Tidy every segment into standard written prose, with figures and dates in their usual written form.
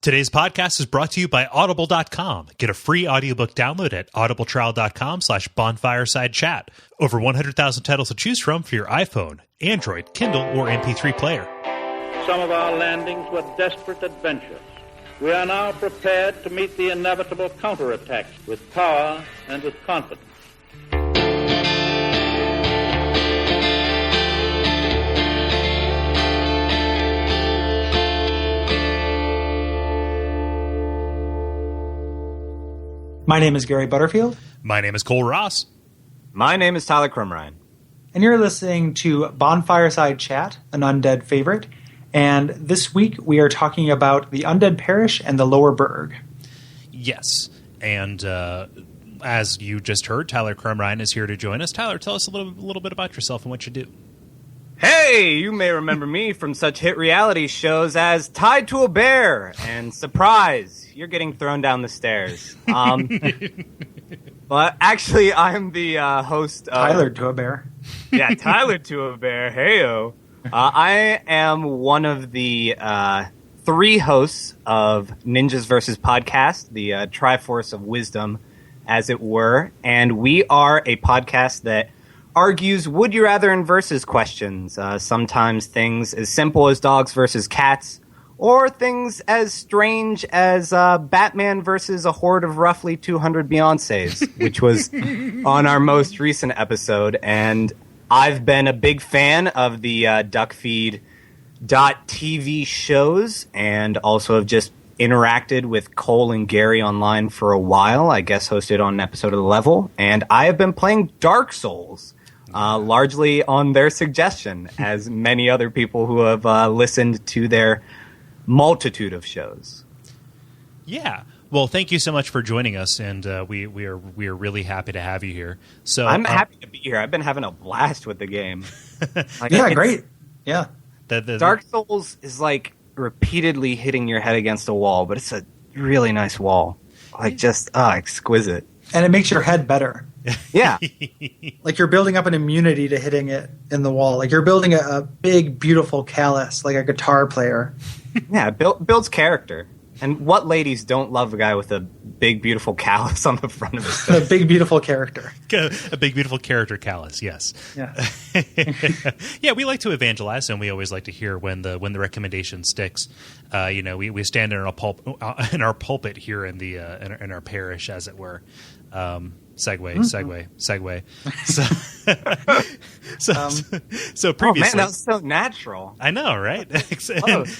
Today's podcast is brought to you by Audible.com. Get a free audiobook download at audibletrial.com/bonfiresidechat. Over 100,000 titles to choose from for your iPhone, Android, Kindle, or MP3 player. Some of our landings were desperate adventures. We are now prepared to meet the inevitable counterattacks with power and with confidence. My name is Gary Butterfield. My name is Kole Ross. My name is Tyler Crumrine. And you're listening to Bonfireside Chat, an Undead favorite. And this week we are talking about the Undead Parish and the Lower Burg. Yes. And as you just heard, Tyler Crumrine is here to join us. Tyler, tell us a little bit about yourself and what you do. Hey, you may remember me from such hit reality shows as Tied to a Bear and Surprise, you're getting thrown down the stairs. But actually, I'm the host of... Tyler to a Bear. Yeah, Tyler to a Bear. Heyo. I am one of the three hosts of Ninjas vs. Podcast, the Triforce of Wisdom, as it were. And we are a podcast that argues would you rather and versus questions. Sometimes things as simple as dogs versus cats, or things as strange as Batman versus a horde of roughly 200 Beyoncés, which was on our most recent episode. And I've been a big fan of the Duckfeed.tv shows, and also have just interacted with Kole and Gary online for a while. I guest hosted on an episode of The Level, and I have been playing Dark Souls. Largely on their suggestion, as many other people who have listened to their multitude of shows. Yeah. Well, thank you so much for joining us, and we are really happy to have you here. So I'm happy to be here. I've been having a blast with the game. Yeah, great. Yeah. Dark Souls is like repeatedly hitting your head against a wall, but it's a really nice wall. Like just exquisite. And it makes your head better. Yeah. Like you're building up an immunity to hitting it in the wall. Like you're building a big, beautiful callus, like a guitar player. Yeah, builds character. And what ladies don't love a guy with a big, beautiful callus on the front of his face? A big, beautiful character. A big, beautiful character callus, yes. Yeah. Yeah, we like to evangelize, and we always like to hear when the recommendation sticks. We stand in our pulpit here in the in our parish, as it were. Segue. So previously, oh man, that was so natural. I know, right?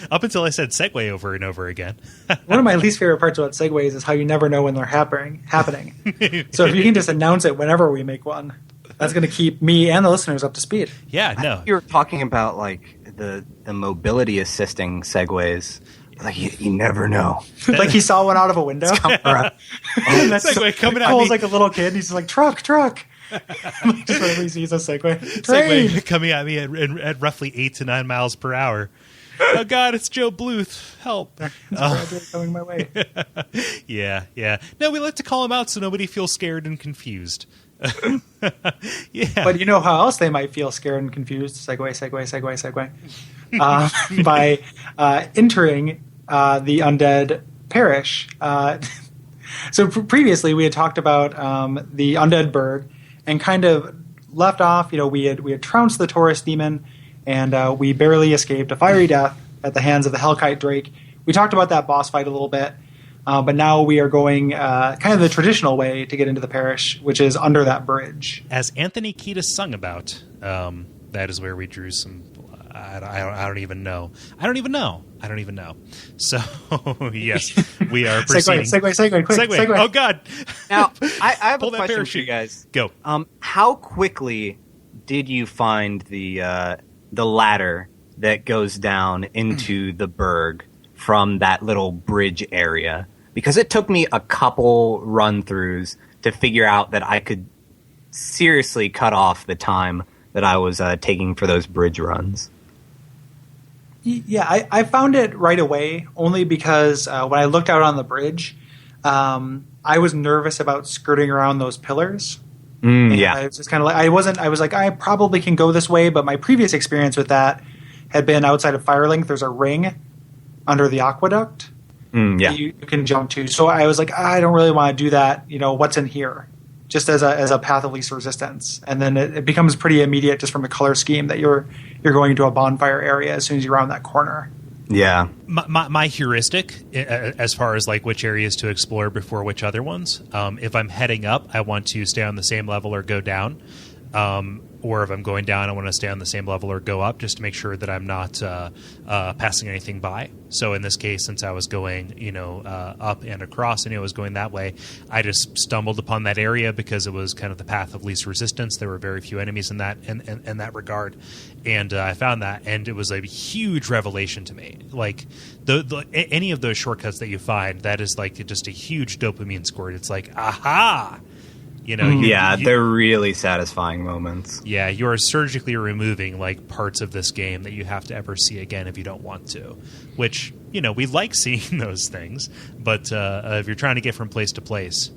Up until I said segue over and over again. One of my least favorite parts about segues is how you never know when they're happening. So if you can just announce it whenever we make one, that's going to keep me and the listeners up to speed. Yeah, no. You were talking about like the mobility assisting segues. Like you never know. Like he saw one out of a window. That's Segway coming at me. Cole's like a little kid. He's like, truck. Just whenever he sees a Segway. Segway coming at me at roughly 8 to 9 miles per hour. Oh God, it's Joe Bluth. Help. It's coming my way. Yeah. No, we like to call him out so nobody feels scared and confused. Yeah. But you know how else they might feel scared and confused? Segway. By entering the Undead Parish. So previously we had talked about the Undead Burg and kind of left off. We had trounced the Taurus demon, and we barely escaped a fiery death at the hands of the Hellkite Drake. We talked about that boss fight a little bit, but now we are going kind of the traditional way to get into the parish, which is under that bridge. As Anthony Kiedis sung about, that is where we drew some... I don't even know. So, yes, we are proceeding. Segue, quick. Segue. Oh, God. Now, I have a question for you guys. Go. How quickly did you find the ladder that goes down into the Burg from that little bridge area? Because it took me a couple run-throughs to figure out that I could seriously cut off the time that I was taking for those bridge runs. Yeah, I found it right away, only because when I looked out on the bridge, I was nervous about skirting around those pillars. Yeah. I was just kind of like, I was like, I probably can go this way, but my previous experience with that had been outside of Firelink. There's a ring under the aqueduct. that you can jump to. So I was like, I don't really want to do that. What's in here? Just as a path of least resistance. And then it becomes pretty immediate just from the color scheme that you're going to a bonfire area as soon as you're around that corner. Yeah. My heuristic, as far as like which areas to explore before which other ones, if I'm heading up, I want to stay on the same level or go down. Or if I'm going down, I want to stay on the same level or go up just to make sure that I'm not passing anything by. So in this case, since I was going, up and across and it was going that way, I just stumbled upon that area because it was kind of the path of least resistance. There were very few enemies in that in that regard. And I found that, and it was a huge revelation to me. Like, any of those shortcuts that you find, that is like just a huge dopamine squirt. It's like, aha! They're really satisfying moments. Yeah, you are surgically removing like parts of this game that you have to ever see again if you don't want to. Which, we like seeing those things, but if you're trying to get from place to place,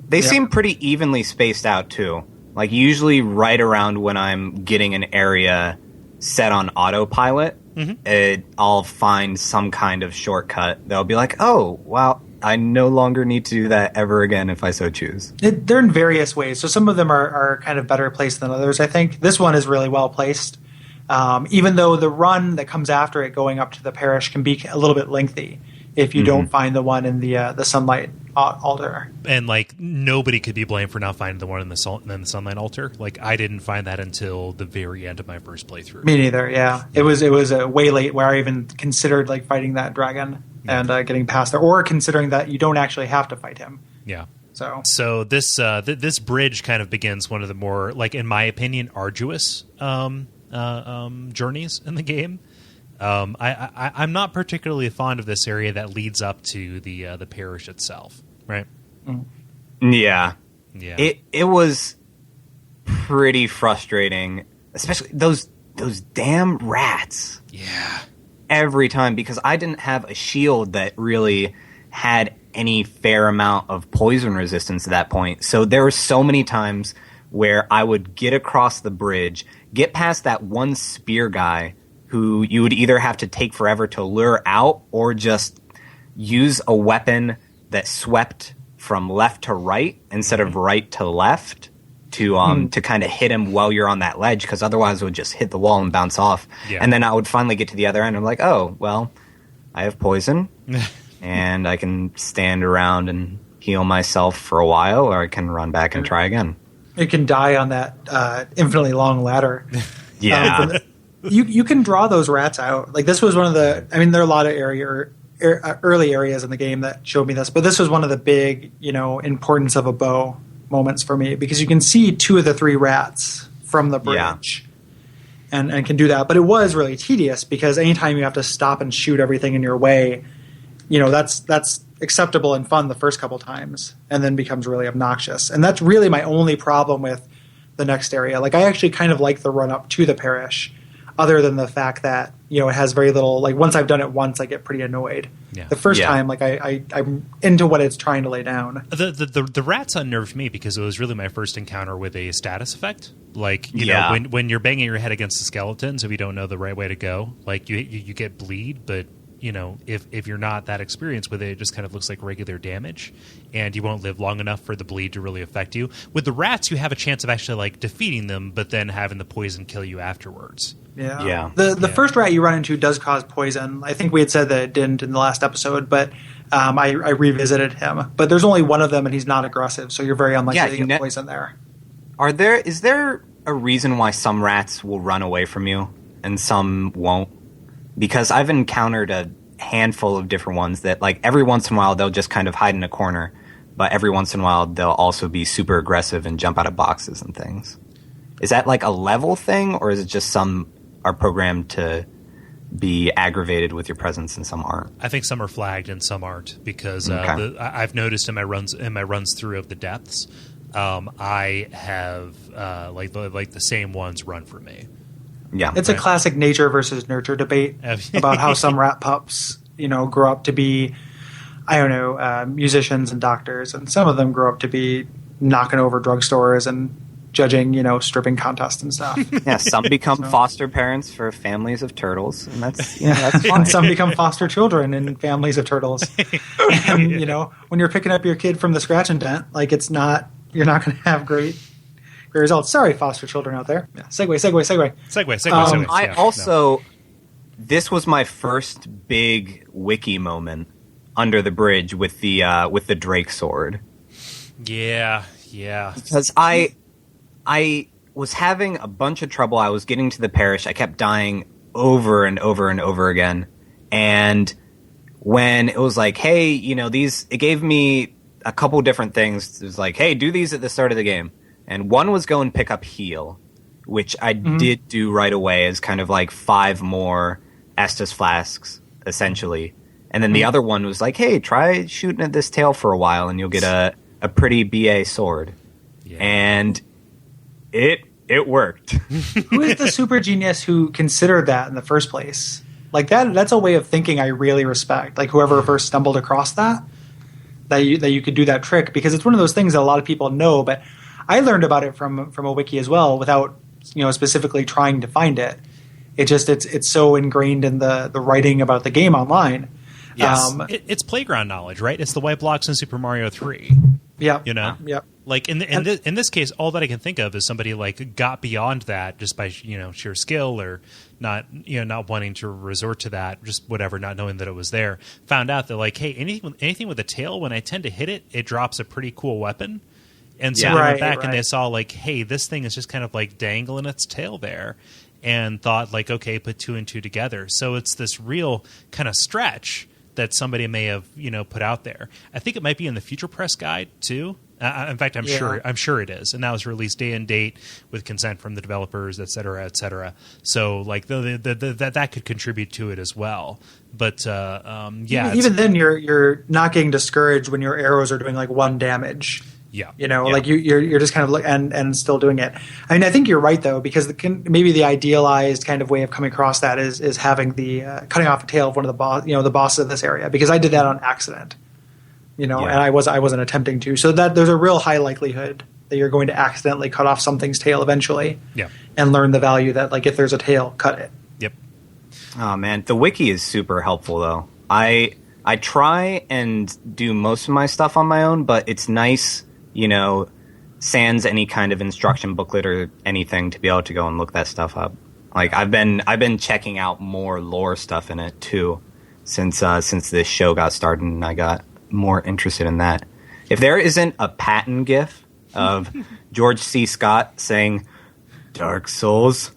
They seem pretty evenly spaced out too. Like usually right around when I'm getting an area set on autopilot, I'll find some kind of shortcut. They'll be like, oh, wow. I no longer need to do that ever again if I so choose. They're in various ways. So some of them are kind of better placed than others, I think. This one is really well placed. Even though the run that comes after it going up to the parish can be a little bit lengthy if you don't find the one in the sunlight altar. And like nobody could be blamed for not finding the one in the sunlight altar. Like I didn't find that until the very end of my first playthrough. Me neither. Yeah, it was way late where I even considered like fighting that dragon and getting past there, or considering that you don't actually have to fight him. Yeah. So this this bridge kind of begins one of the more, like in my opinion, arduous journeys in the game. I'm not particularly fond of this area that leads up to the parish itself, right? Yeah. It was pretty frustrating, especially those damn rats. Yeah. Every time, because I didn't have a shield that really had any fair amount of poison resistance at that point. So there were so many times where I would get across the bridge, get past that one spear guy who you would either have to take forever to lure out or just use a weapon that swept from left to right instead of right to left to kind of hit him while you're on that ledge, because otherwise it would just hit the wall and bounce off. Yeah. And then I would finally get to the other end and I'm like, oh, well, I have poison and I can stand around and heal myself for a while, or I can run back and try again. It can die on that infinitely long ladder. Yeah. You can draw those rats out. Like this was one of the, I mean, there are a lot of early areas in the game that showed me this, but this was one of the big, importance of a bow moments for me, because you can see 2 of the 3 rats from the bridge and can do that. But it was really tedious because anytime you have to stop and shoot everything in your way, that's acceptable and fun the first couple times and then becomes really obnoxious. And that's really my only problem with the next area. Like I actually kind of like the run up to the parish, other than the fact that, it has very little, like once I've done it once, I get pretty annoyed. Yeah. The first time, like I'm into what it's trying to lay down. The rats unnerved me because it was really my first encounter with a status effect. Like, you know, when you're banging your head against the skeletons, if you don't know the right way to go, like you get bleed, but if you're not that experienced with it, it just kind of looks like regular damage, and you won't live long enough for the bleed to really affect you. With the rats, you have a chance of actually like defeating them, but then having the poison kill you afterwards. Yeah. The first rat you run into does cause poison. I think we had said that it didn't in the last episode, but I revisited him. But there's only one of them, and he's not aggressive, so you're very unlikely to get poison there. Is there a reason why some rats will run away from you and some won't? Because I've encountered a handful of different ones that, like, every once in a while they'll just kind of hide in a corner, but every once in a while they'll also be super aggressive and jump out of boxes and things. Is that like a level thing, or is it just some are programmed to be aggravated with your presence and some aren't? I think some are flagged and some aren't, because I've noticed in my runs through of the depths, I have like the same ones run for me. Yeah, it's a classic nature versus nurture debate about how some rat pups, grow up to be, musicians and doctors, and some of them grow up to be knocking over drugstores and judging, stripping contests and stuff. Yeah, some become foster parents for families of turtles, and that's fine. And some become foster children in families of turtles. And when you're picking up your kid from the scratch and dent, like you're not going to have great results. Sorry, foster children out there. Yeah. Segue. I also, this was my first big wiki moment under the bridge with the Drake sword. Yeah. Because I was having a bunch of trouble. I was getting to the parish. I kept dying over and over and over again. And when it was like, hey, it gave me a couple different things. It was like, hey, do these at the start of the game. And one was go and pick up heal, which I did do right away as kind of like 5 more Estus flasks, essentially. And then the other one was like, hey, try shooting at this tail for a while and you'll get a pretty BA sword. Yeah. And it worked. Who is the super genius who considered that in the first place? Like that's a way of thinking I really respect. Like whoever first stumbled across that you could do that trick, because it's one of those things that a lot of people know, but I learned about it from a wiki as well without specifically trying to find it. It's so ingrained in the writing about the game online. Yes, it's playground knowledge, right? It's the white blocks in Super Mario 3. Yeah, Yep. Like in this case, all that I can think of is somebody like got beyond that just by sheer skill, or not wanting to resort to that, just whatever, not knowing that it was there. Found out that like, hey, anything with a tail, when I tend to hit it, it drops a pretty cool weapon. And so they went back and they saw like, hey, this thing is just kind of like dangling its tail there, and thought like, okay, put 2 and 2 together. So it's this real kind of stretch that somebody may have put out there. I think it might be in the Future Press guide too. In fact, I'm sure it is, and that was released day and date with consent from the developers, et cetera, et cetera. So like that could contribute to it as well. But even then you're not getting discouraged when your arrows are doing like 1 damage. Yeah, like you're just kind of and still doing it. I mean, I think you're right though, because maybe the idealized kind of way of coming across that is having the cutting off a tail of one of the bosses of this area, because I did that on accident. And I wasn't attempting to. So that there's a real high likelihood that you're going to accidentally cut off something's tail eventually. Yeah. And learn the value that like if there's a tail, cut it. Yep. Oh man, the wiki is super helpful though. I try and do most of my stuff on my own, but it's nice, sans any kind of instruction booklet or anything, to be able to go and look that stuff up. Like I've been checking out more lore stuff in it too, since this show got started, and I got more interested in that. If there isn't a Patton gif of George C. Scott saying, "Dark Souls,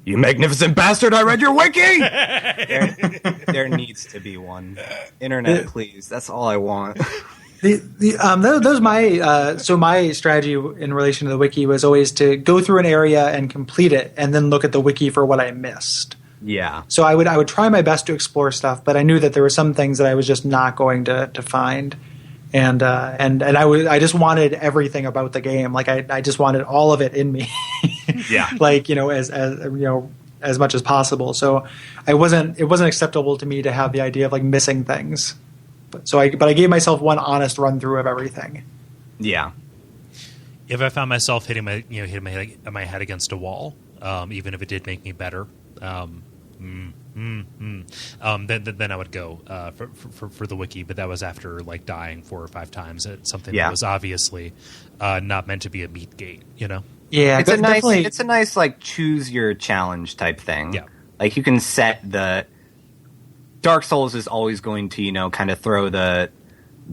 you magnificent bastard, I read your wiki!" there needs to be one. Internet, please. That's all I want. My strategy in relation to the wiki was always to go through an area and complete it, and then look at the wiki for what I missed. Yeah. So I would try my best to explore stuff, but I knew that there were some things that I was just not going to find, and I just wanted everything about the game. Like I just wanted all of it in me. Yeah. Like as much as possible. So it wasn't acceptable to me to have the idea of like missing things. But I gave myself one honest run through of everything. Yeah. If I found myself hitting my head against a wall, even if it did make me better, then I would go for the wiki. But that was after like dying 4 or 5 times at something that was obviously not meant to be a meat gate. Yeah, it's a nice like choose your challenge type thing. Yeah, like you can set the Dark Souls is always going to kind of throw the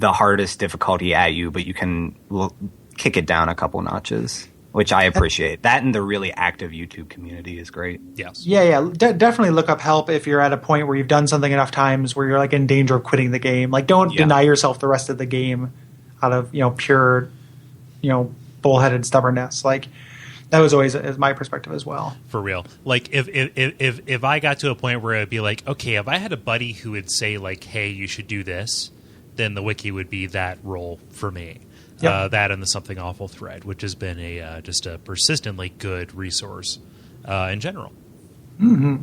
hardest difficulty at you, but you can kick it down a couple notches, which I appreciate. That and the really active YouTube community is great. Yes. Yeah. Definitely look up help if you're at a point where you've done something enough times where you're like in danger of quitting the game. Like don't deny yourself the rest of the game out of pure bullheaded stubbornness. Like that was always my perspective as well. For real. Like if I got to a point where it'd be like, okay, if I had a buddy who would say like, hey, you should do this, then the wiki would be that role for me. Yep. That and the Something Awful thread, which has been just a persistently good resource in general. Mm-hmm.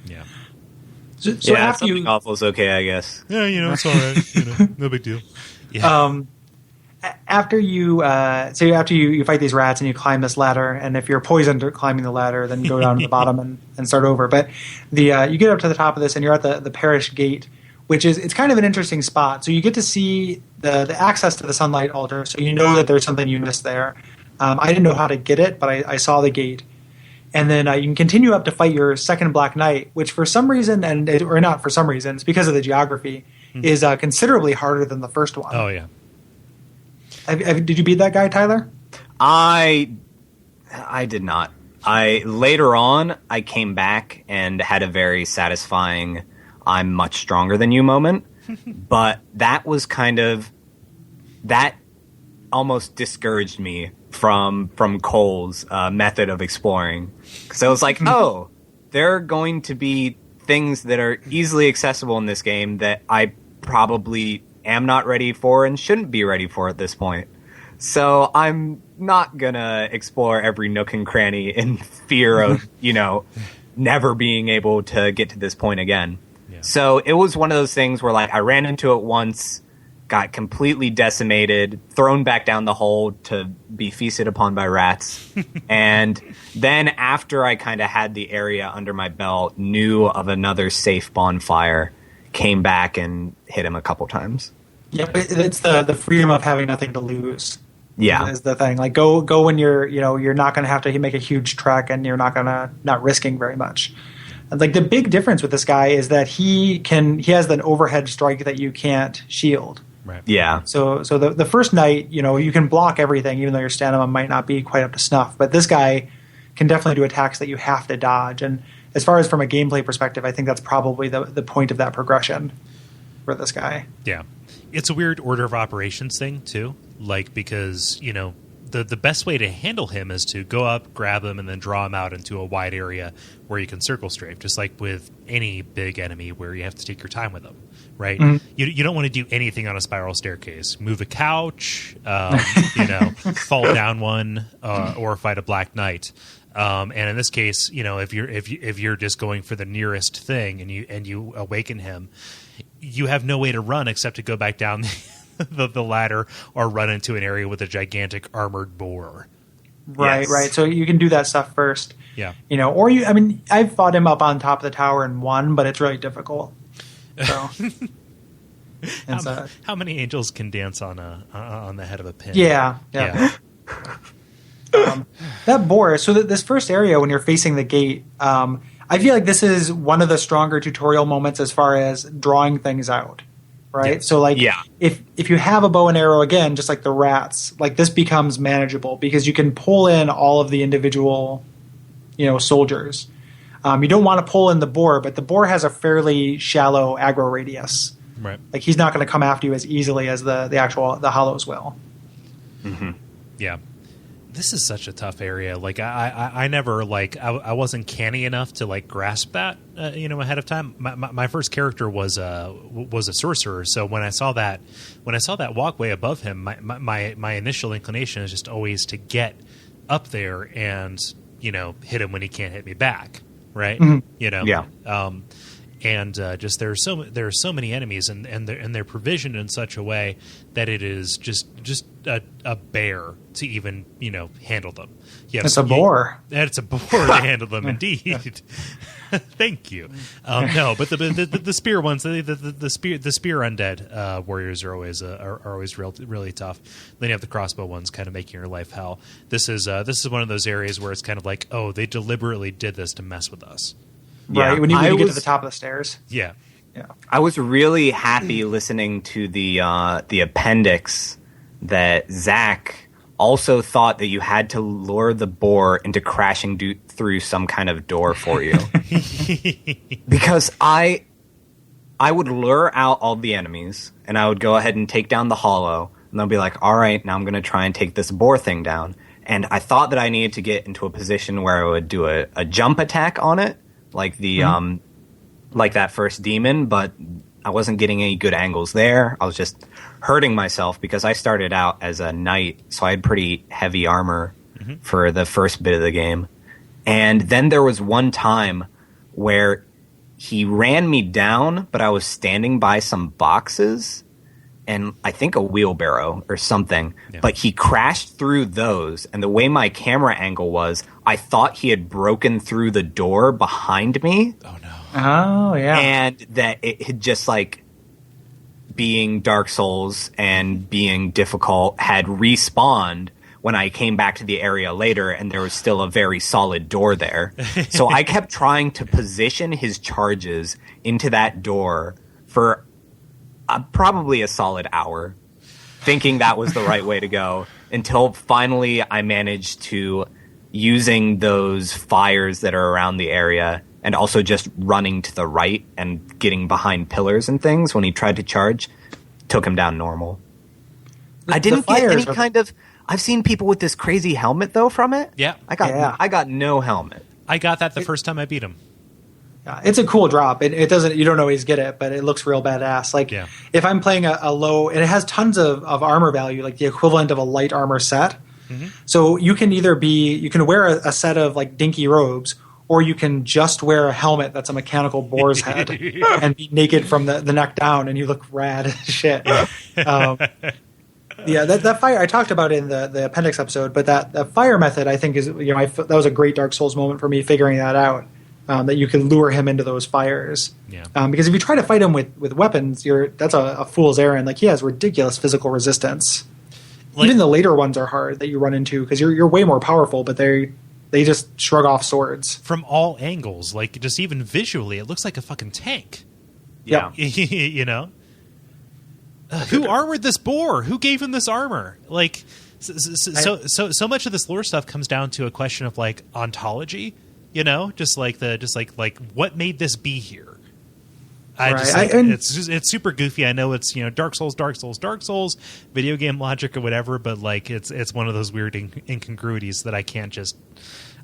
Yeah. So Something Awful is okay, I guess. Yeah, it's all right. No big deal. Yeah. after you fight these rats and you climb this ladder, and if you're poisoned climbing the ladder, then go down to the bottom and start over. But you get up to the top of this and you're at the parish gate, which is, it's kind of an interesting spot. So you get to see the access to the sunlight altar, so you know that there's something you missed there. I didn't know how to get it, but I saw the gate. And then you can continue up to fight your second Black Knight, which for some reason, or not for some reason, it's because of the geography, is considerably harder than the first one. Oh, yeah. Did you beat that guy, Tyler? I did not. Later on, I came back and had a very satisfying I'm much stronger than you moment. But that was that almost discouraged me from Kole's method of exploring. Because I was like, oh, there are going to be things that are easily accessible in this game that I probably am not ready for and shouldn't be ready for at this point. So I'm not gonna explore every nook and cranny in fear of, never being able to get to this point again. Yeah. So it was one of those things where I ran into it once, got completely decimated, thrown back down the hole to be feasted upon by rats. And then after I kind of had the area under my belt, knew of another safe bonfire, came back and hit him a couple times. Yeah, it's the freedom of having nothing to lose. Yeah, is the thing. Go when you're not going to have to make a huge trek and you're not risking very much. And the big difference with this guy is that he has an overhead strike that you can't shield. Right. Yeah. So the first night, you can block everything, even though your stamina might not be quite up to snuff. But this guy can definitely do attacks that you have to dodge. And as far as from a gameplay perspective, I think that's probably the point of that progression for this guy. Yeah. It's a weird order of operations thing, too. Because, the best way to handle him is to go up, grab him, and then draw him out into a wide area where you can circle strafe, just like with any big enemy where you have to take your time with them, right? Mm-hmm. You don't want to do anything on a spiral staircase. Move a couch, fall down one, or fight a Black Knight. And in this case, if you're just going for the nearest thing and you awaken him, you have no way to run except to go back down the ladder or run into an area with a gigantic armored boar. Right, yes. Right. So you can do that stuff first. Yeah. I've fought him up on top of the tower and won, but it's really difficult. So. How many angels can dance on the head of a pin? Yeah. That boar. So this first area when you're facing the gate, I feel like this is one of the stronger tutorial moments as far as drawing things out, right? Yeah. So if you have a bow and arrow, again, just like the rats, this becomes manageable because you can pull in all of the individual, soldiers. You don't want to pull in the boar, but the boar has a fairly shallow aggro radius. Right. He's not going to come after you as easily as the hollows will. Mm-hmm. Yeah. This is such a tough area. I never I wasn't canny enough to grasp that ahead of time. My first character was a sorcerer, so when I saw that walkway above him, my initial inclination is just always to get up there and hit him when he can't hit me back, right? Mm-hmm. Yeah. And just there are so many enemies, and they're provisioned in such a way that it is just a bear to even handle them. It's a bore. It's a bore to handle them, indeed. Thank you. No, but the spear ones, the spear undead warriors are always really tough. Then you have the crossbow ones, kind of making your life hell. This is one of those areas where it's kind of like, oh, they deliberately did this to mess with us. Right, yeah. when you get to the top of the stairs. Yeah. I was really happy listening to the appendix that Zach also thought that you had to lure the boar into crashing through some kind of door for you. Because I would lure out all the enemies, and I would go ahead and take down the hollow, and they'll be like, all right, now I'm going to try and take this boar thing down. And I thought that I needed to get into a position where I would do a jump attack on it, like like that first demon, but I wasn't getting any good angles there. I was just hurting myself because I started out as a knight, so I had pretty heavy armor for the first bit of the game. And then there was one time where he ran me down, but I was standing by some boxes, and I think a wheelbarrow or something. Yeah. But he crashed through those, and the way my camera angle was, I thought he had broken through the door behind me. Oh no! Oh yeah, and that it had just like being Dark Souls and being difficult had respawned when I came back to the area later, and there was still a very solid door there. So I kept trying to position his charges into that door for probably a solid hour, thinking that was the right way to go, until finally I managed to, using those fires that are around the area, and also just running to the right and getting behind pillars and things when he tried to charge, took him down normal. I didn't get any kind of... I've seen people with this crazy helmet though from it. Yeah. I got no helmet. I got that the first time I beat him. Yeah, it's a cool drop. It doesn't, you don't always get it, but it looks real badass. Like if I'm playing a low, and it has tons of armor value, like the equivalent of a light armor set. Mm-hmm. So you can either you can wear a set of like dinky robes, or you can just wear a helmet that's a mechanical boar's head and be naked from the neck down, and you look rad as shit. Yeah, that fire I talked about in the appendix episode, but that fire method I think is that was a great Dark Souls moment for me, figuring that out. That you can lure him into those fires. Yeah. Because if you try to fight him with weapons, that's a fool's errand. Like he has ridiculous physical resistance. Like, even the later ones are hard that you run into because you're way more powerful, but they just shrug off swords from all angles. Like just even visually, it looks like a fucking tank. Yeah. Who armored this boar? Who gave him this armor? Like, so much of this lore stuff comes down to a question of like ontology. Just like what made this be here? It's super goofy. I know it's Dark Souls, video game logic or whatever, but like it's one of those weird incongruities that I can't just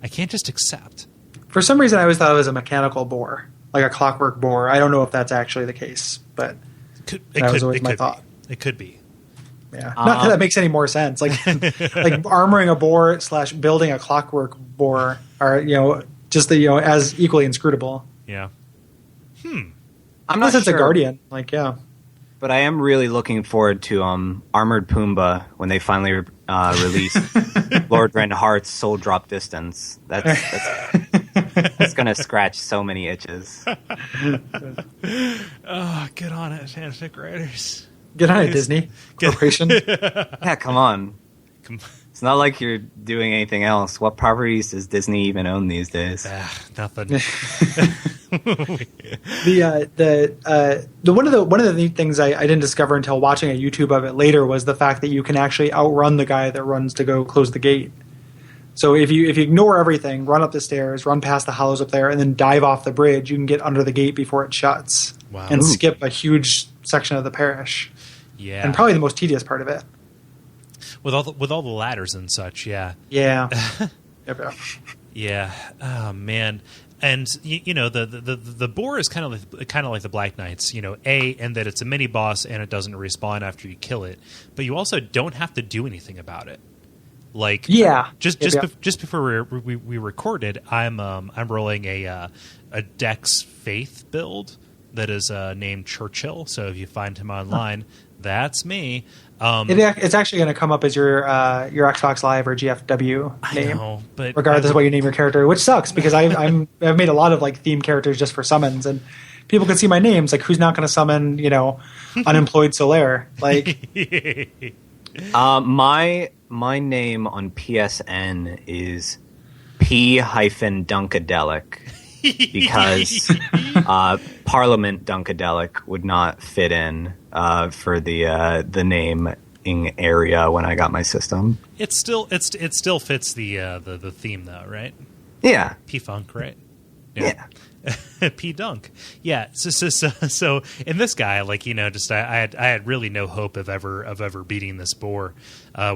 accept. For some reason, I always thought it was a mechanical boar, like a clockwork boar. I don't know if that's actually the case, but. That was always my thought. It could be. Yeah. Not that that makes any more sense. Like armoring a boar / building a clockwork boar are, just as equally inscrutable. Yeah. Unless it's a guardian. Like, yeah. But I am really looking forward to Armored Pumbaa when they finally release Lord Renhart's Soul Drop Distance. That's going to scratch so many itches. Oh, get on it, fanfic writers. Get on it, Disney Corporation. Yeah, come on. It's not like you're doing anything else. What properties does Disney even own these days? Nothing. One of the neat things I didn't discover until watching a YouTube of it later was the fact that you can actually outrun the guy that runs to go close the gate. So if you ignore everything, run up the stairs, run past the hollows up there, and then dive off the bridge, you can get under the gate before it shuts. Wow. And skip a huge section of the parish. Yeah. And probably the most tedious part of it. With all the ladders and such, yeah. Yeah. Yeah. Oh man. And the boar is kind of like the Black Knights, and that it's a mini boss and it doesn't respawn after you kill it, but you also don't have to do anything about it. Like just before we recorded, I'm rolling a Dex Faith build that is named Churchill. So if you find him online, that's me. It's actually going to come up as your Xbox Live or GFW name. I know, but regardless of what you name your character, which sucks because I've made a lot of like theme characters just for summons, and people can see my names. Like, who's not going to summon unemployed Solaire? Like, my name on PSN is P-Dunkadelic because Parliament Dunkadelic would not fit in for the naming area when I got my system. It still fits the theme though, right? Yeah. P-Funk, right? Yeah. P-Dunk. Yeah. So in this guy, like, I had really no hope of ever beating this boar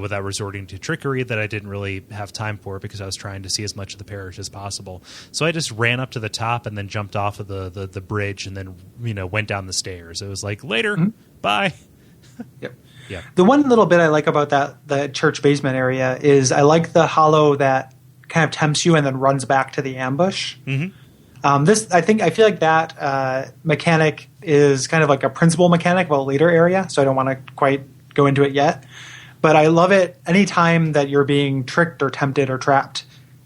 without resorting to trickery that I didn't really have time for because I was trying to see as much of the parish as possible. So I just ran up to the top and then jumped off of the bridge and then went down the stairs. It was like, later, bye. Yep. Yeah. The one little bit I like about the church basement area is I like the hollow that kind of tempts you and then runs back to the ambush. Mm-hmm. I feel like that mechanic is kind of like a principal mechanic of a later area, so I don't want to quite go into it yet. But I love it anytime that you're being tricked or tempted or trapped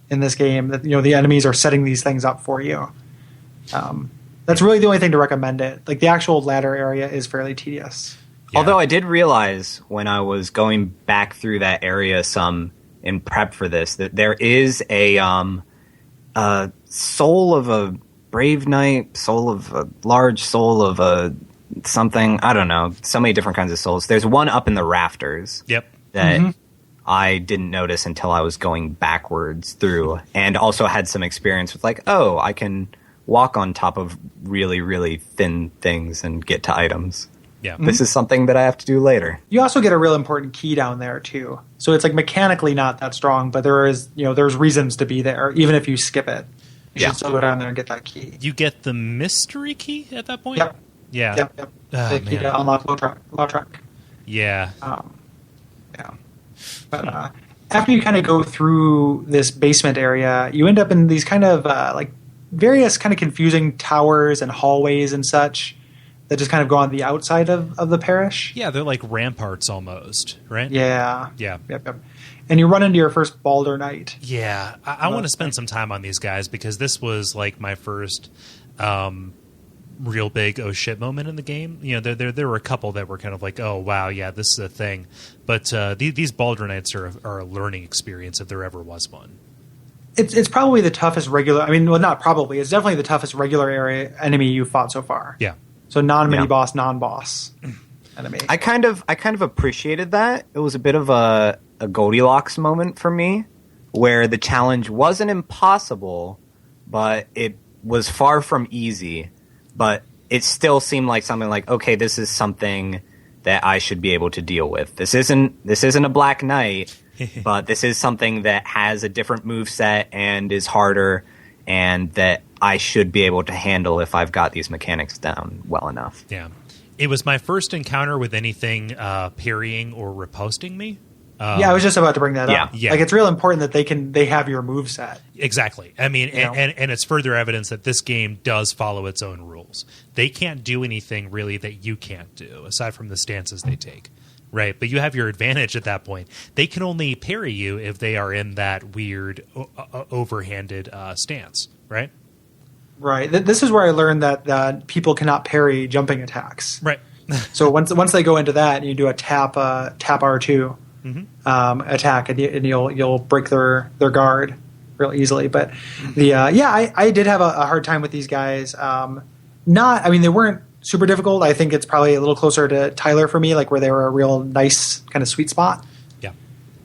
in this game, that the enemies are setting these things up for you. That's really the only thing to recommend it. Like the actual ladder area is fairly tedious. Yeah. Although I did realize when I was going back through that area some in prep for this that there is a soul of a brave knight, soul of a large soul of a something. I don't know. So many different kinds of souls. There's one up in the rafters. Yep. That I didn't notice until I was going backwards through, and also had some experience with like, oh, I can walk on top of really, really thin things and get to items. Yeah. This is something that I have to do later. You also get a real important key down there too. So it's like mechanically not that strong, but there's reasons to be there, even if you skip it. You should still go down there and get that key. You get the mystery key at that point? Yep. Yeah. Yep. The key to unlock low track. Yeah. Yeah. But after you kind of go through this basement area, you end up in these kind of like various kind of confusing towers and hallways and such that just kind of go on the outside of the parish. Yeah, they're like ramparts almost, right? Yeah. Yeah. Yep. And you run into your first Balder Knight. Yeah. I want to spend some time on these guys because this was like my first real big oh shit moment in the game. There were a couple that were kind of like, oh wow, yeah, this is a thing. But these Balder Knights are a learning experience if there ever was one. It's probably the toughest regular. I mean, well, not probably. It's definitely the toughest regular area enemy you've fought so far. Yeah. So non-mini boss, non-boss enemy. I kind of appreciated that. It was a bit of a Goldilocks moment for me, where the challenge wasn't impossible, but it was far from easy. But it still seemed like something like, okay, this is something that I should be able to deal with. This isn't a Black Knight, but this is something that has a different moveset and is harder, and that I should be able to handle if I've got these mechanics down well enough. Yeah. It was my first encounter with anything parrying or riposting me. I was just about to bring that up. Yeah. Like, it's real important that they have your moveset. Exactly. I mean, and it's further evidence that this game does follow its own rules. They can't do anything really that you can't do, aside from the stances they take. Right, but you have your advantage at that point. They can only parry you if they are in that weird overhanded stance, right? Right. This is where I learned that people cannot parry jumping attacks. Right. So once they go into that, you do a tap R2 attack, and you'll break their guard real easily. But I did have a hard time with these guys. They weren't super difficult. I think it's probably a little closer to Tyler for me, like where they were a real nice kind of sweet spot. Yeah.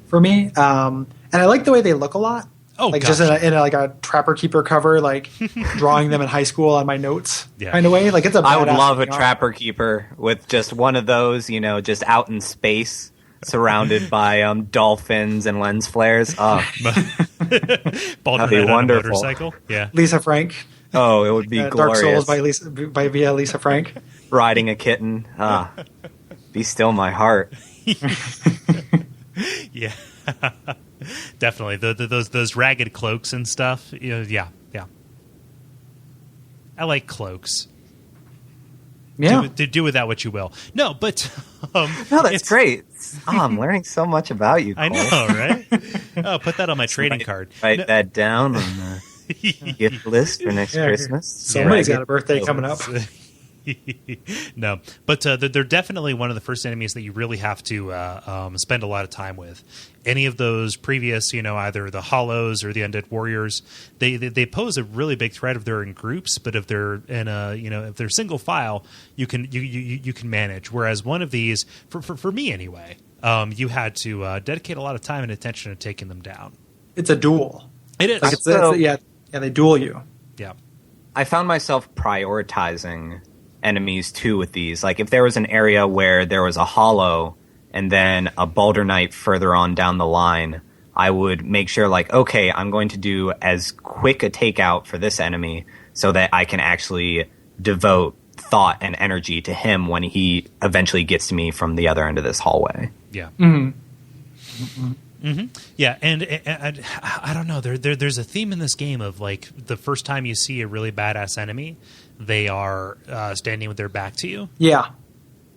For me, and I like the way they look a lot. Oh, like gosh. just in a Trapper Keeper cover, like drawing them in high school on my notes, kind of way. Like it's I would love a Trapper Keeper with just one of those, just out in space, surrounded by dolphins and lens flares. Oh, Balder that'd be Knight on a wonderful. motorcycle. Yeah. Lisa Frank. Oh, it would be glorious. Dark Souls by Lisa Frank. Riding a kitten. Be still my heart. Yeah. Definitely. Those ragged cloaks and stuff. Yeah. I like cloaks. Yeah. Do with that what you will. No, but no, that's great. I'm learning so much about you, Kole. I know, right? Oh, put that on my trading card. Write that down on the gift list for next Christmas. Somebody's got a birthday coming up. No, but they're definitely one of the first enemies that you really have to spend a lot of time with. Any of those previous, either the Hollows or the Undead Warriors, they pose a really big threat if they're in groups. But if they're in if they're single file, you can manage. Whereas one of these, for me anyway, you had to dedicate a lot of time and attention to taking them down. It's a duel. It is. Like they duel you. Yeah. I found myself prioritizing enemies too with these. Like if there was an area where there was a hollow and then a Balder Knight further on down the line, I would make sure like, okay, I'm going to do as quick a takeout for this enemy so that I can actually devote thought and energy to him when he eventually gets to me from the other end of this hallway. Yeah. Mm-hmm. Yeah, and I don't know. There's a theme in this game of like the first time you see a really badass enemy, they are standing with their back to you. Yeah.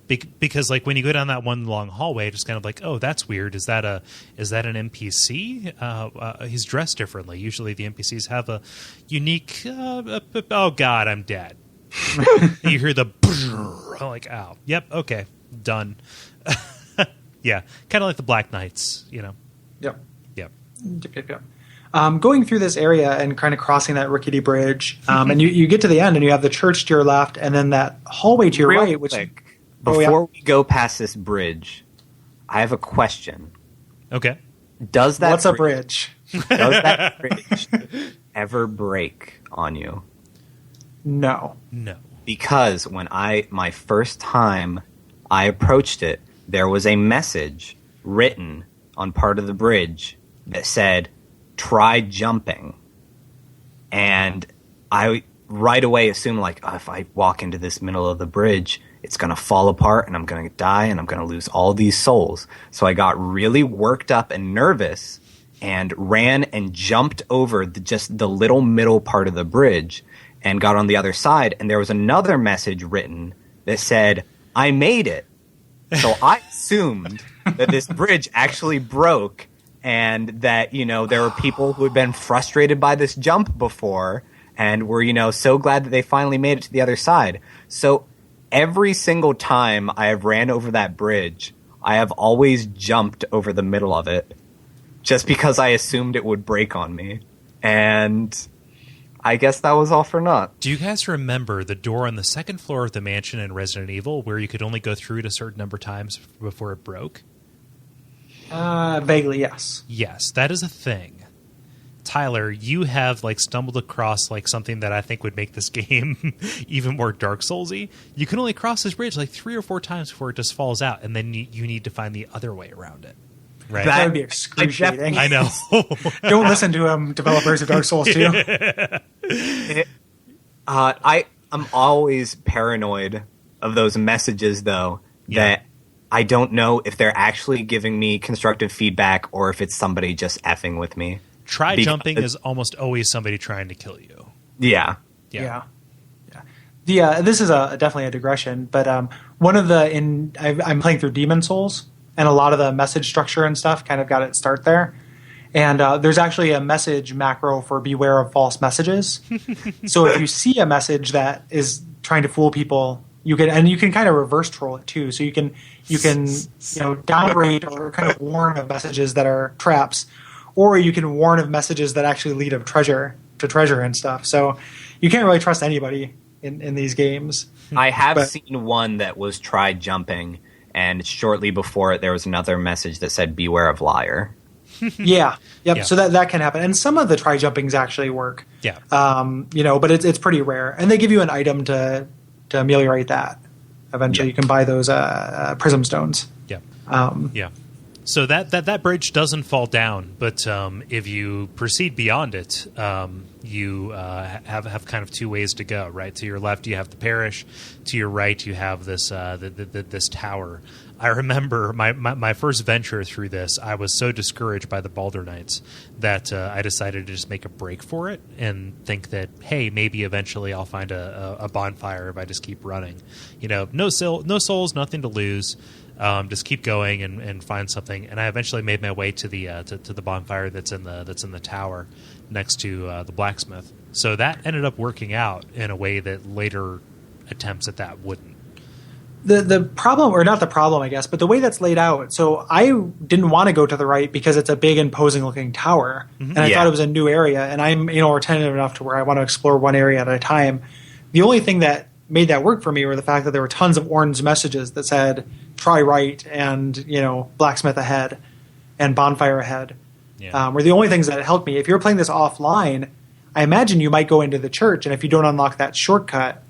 Because like when you go down that one long hallway, just kind of like, oh, that's weird. Is that an NPC? He's dressed differently. Usually the NPCs have a unique. Oh God, I'm dead. You hear the like, oh, yep, okay, done. Yeah, kind of like the Black Knights, you know. Yep. Yep. Going through this area and kind of crossing that rickety bridge, and you get to the end and you have the church to your left, and then that hallway to your Real right, which. quick, before we go past this bridge, I have a question. Okay. What's a bridge? Does that bridge ever break on you? No. Because when my first time I approached it, there was a message written on part of the bridge that said, "Try jumping." And I right away assumed, like, oh, if I walk into this middle of the bridge, it's going to fall apart and I'm going to die and I'm going to lose all these souls. So I got really worked up and nervous and ran and jumped over just the little middle part of the bridge and got on the other side. And there was another message written that said, "I made it." So I assumed that this bridge actually broke and that, there were people who had been frustrated by this jump before and were, so glad that they finally made it to the other side. So every single time I have ran over that bridge, I have always jumped over the middle of it just because I assumed it would break on me. And I guess that was all for naught. Do you guys remember the door on the second floor of the mansion in Resident Evil where you could only go through it a certain number of times before it broke? Vaguely, yes. Yes, that is a thing. Tyler, you have stumbled across something that I think would make this game even more Dark Souls-y. You can only cross this bridge 3 or 4 times before it just falls out, and then you need to find the other way around it. Right? That would be excruciating. I know. Don't listen to developers of Dark Souls 2. I'm always paranoid of those messages, though, that I don't know if they're actually giving me constructive feedback or if it's somebody just effing with me. Jumping is almost always somebody trying to kill you. Yeah. This is definitely a digression, but one of I'm playing through Demon Souls, and a lot of the message structure and stuff kind of got its start there. And there's actually a message macro for beware of false messages. So if you see a message that is trying to fool people, you can kind of reverse troll it too. So you can downgrade or kind of warn of messages that are traps, or you can warn of messages that actually lead to treasure and stuff. So you can't really trust anybody in these games. I have seen one that was try jumping, and shortly before it there was another message that said beware of liar. Yeah. So that can happen, and some of the try jumpings actually work. Yeah. But it's pretty rare, and they give you an item to ameliorate that. Eventually, you can buy those prism stones. Yeah. So that bridge doesn't fall down, but if you proceed beyond it, you have kind of 2 ways to go. Right, to your left you have the parish, to your right you have this this tower. I remember my first venture through this. I was so discouraged by the Baldur Knights that I decided to just make a break for it and think that, hey, maybe eventually I'll find a bonfire if I just keep running. No souls, nothing to lose. Just keep going and find something. And I eventually made my way to the bonfire that's in the tower next to the blacksmith. So that ended up working out in a way that later attempts at that wouldn't. The problem, or not the problem, I guess, but the way that's laid out. So I didn't want to go to the right because it's a big, imposing looking tower, and I thought it was a new area. And I'm attentive enough to where I want to explore one area at a time. The only thing that made that work for me were the fact that there were tons of orange messages that said "try right" and blacksmith ahead and bonfire ahead. Were the only things that helped me. If you're playing this offline, I imagine you might go into the church, and if you don't unlock that shortcut,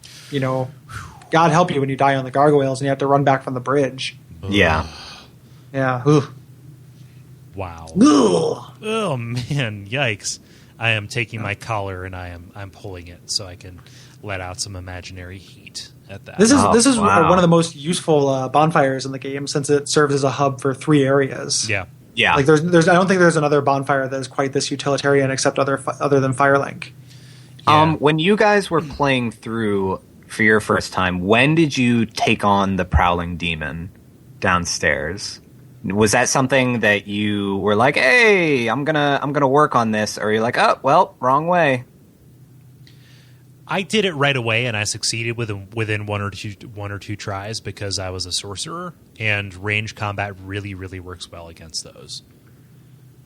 God help you when you die on the gargoyles and you have to run back from the bridge. Yeah. Ugh. Wow. Ugh. Oh man, yikes. I am taking my collar and I'm pulling it so I can let out some imaginary heat at that. This is one of the most useful bonfires in the game, since it serves as a hub for 3 areas. Yeah. Yeah. Like there's I don't think there's another bonfire that is quite this utilitarian except other than Firelink. Yeah. When you guys were playing through for your first time, when did you take on the Prowling Demon downstairs? Was that something that you were like, "Hey, I'm gonna work on this," or you're like, "Oh, well, wrong way"? I did it right away, and I succeeded within one or two tries because I was a sorcerer, and range combat really, really works well against those.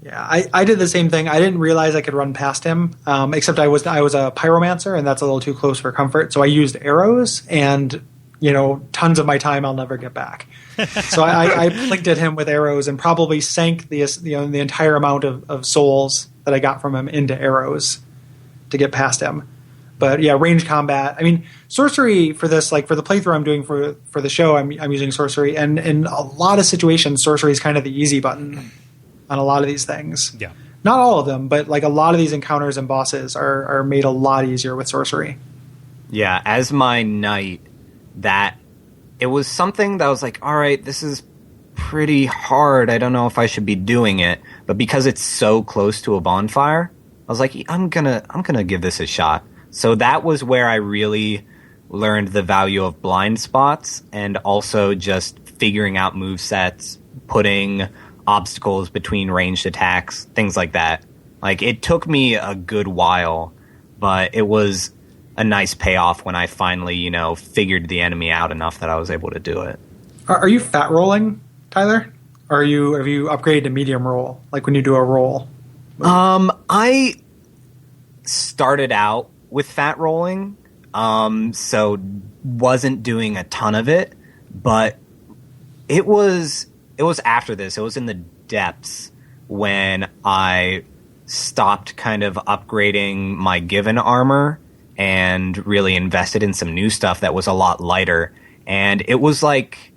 Yeah, I did the same thing. I didn't realize I could run past him, except I was a pyromancer, and that's a little too close for comfort. So I used arrows, and tons of my time I'll never get back. So I blinked at him with arrows and probably sank the entire amount of souls that I got from him into arrows to get past him. But yeah, range combat. I mean, sorcery for this, like for the playthrough I'm doing for the show, I'm using sorcery, and in a lot of situations, sorcery is kind of the easy button on a lot of these things. Yeah, not all of them, but like a lot of these encounters and bosses are made a lot easier with sorcery. Yeah, as my knight, that it was something that I was like, all right, this is pretty hard. I don't know if I should be doing it, but because it's so close to a bonfire, I was like, I'm gonna give this a shot. So that was where I really learned the value of blind spots and also just figuring out movesets, putting obstacles between ranged attacks, things like that. Like, it took me a good while, but it was a nice payoff when I finally, figured the enemy out enough that I was able to do it. Are you fat rolling, Tyler? Or have you upgraded to medium roll, like when you do a roll? I started out with fat rolling, so wasn't doing a ton of it, but it was after this. It was in the depths when I stopped kind of upgrading my given armor and really invested in some new stuff that was a lot lighter. And it was like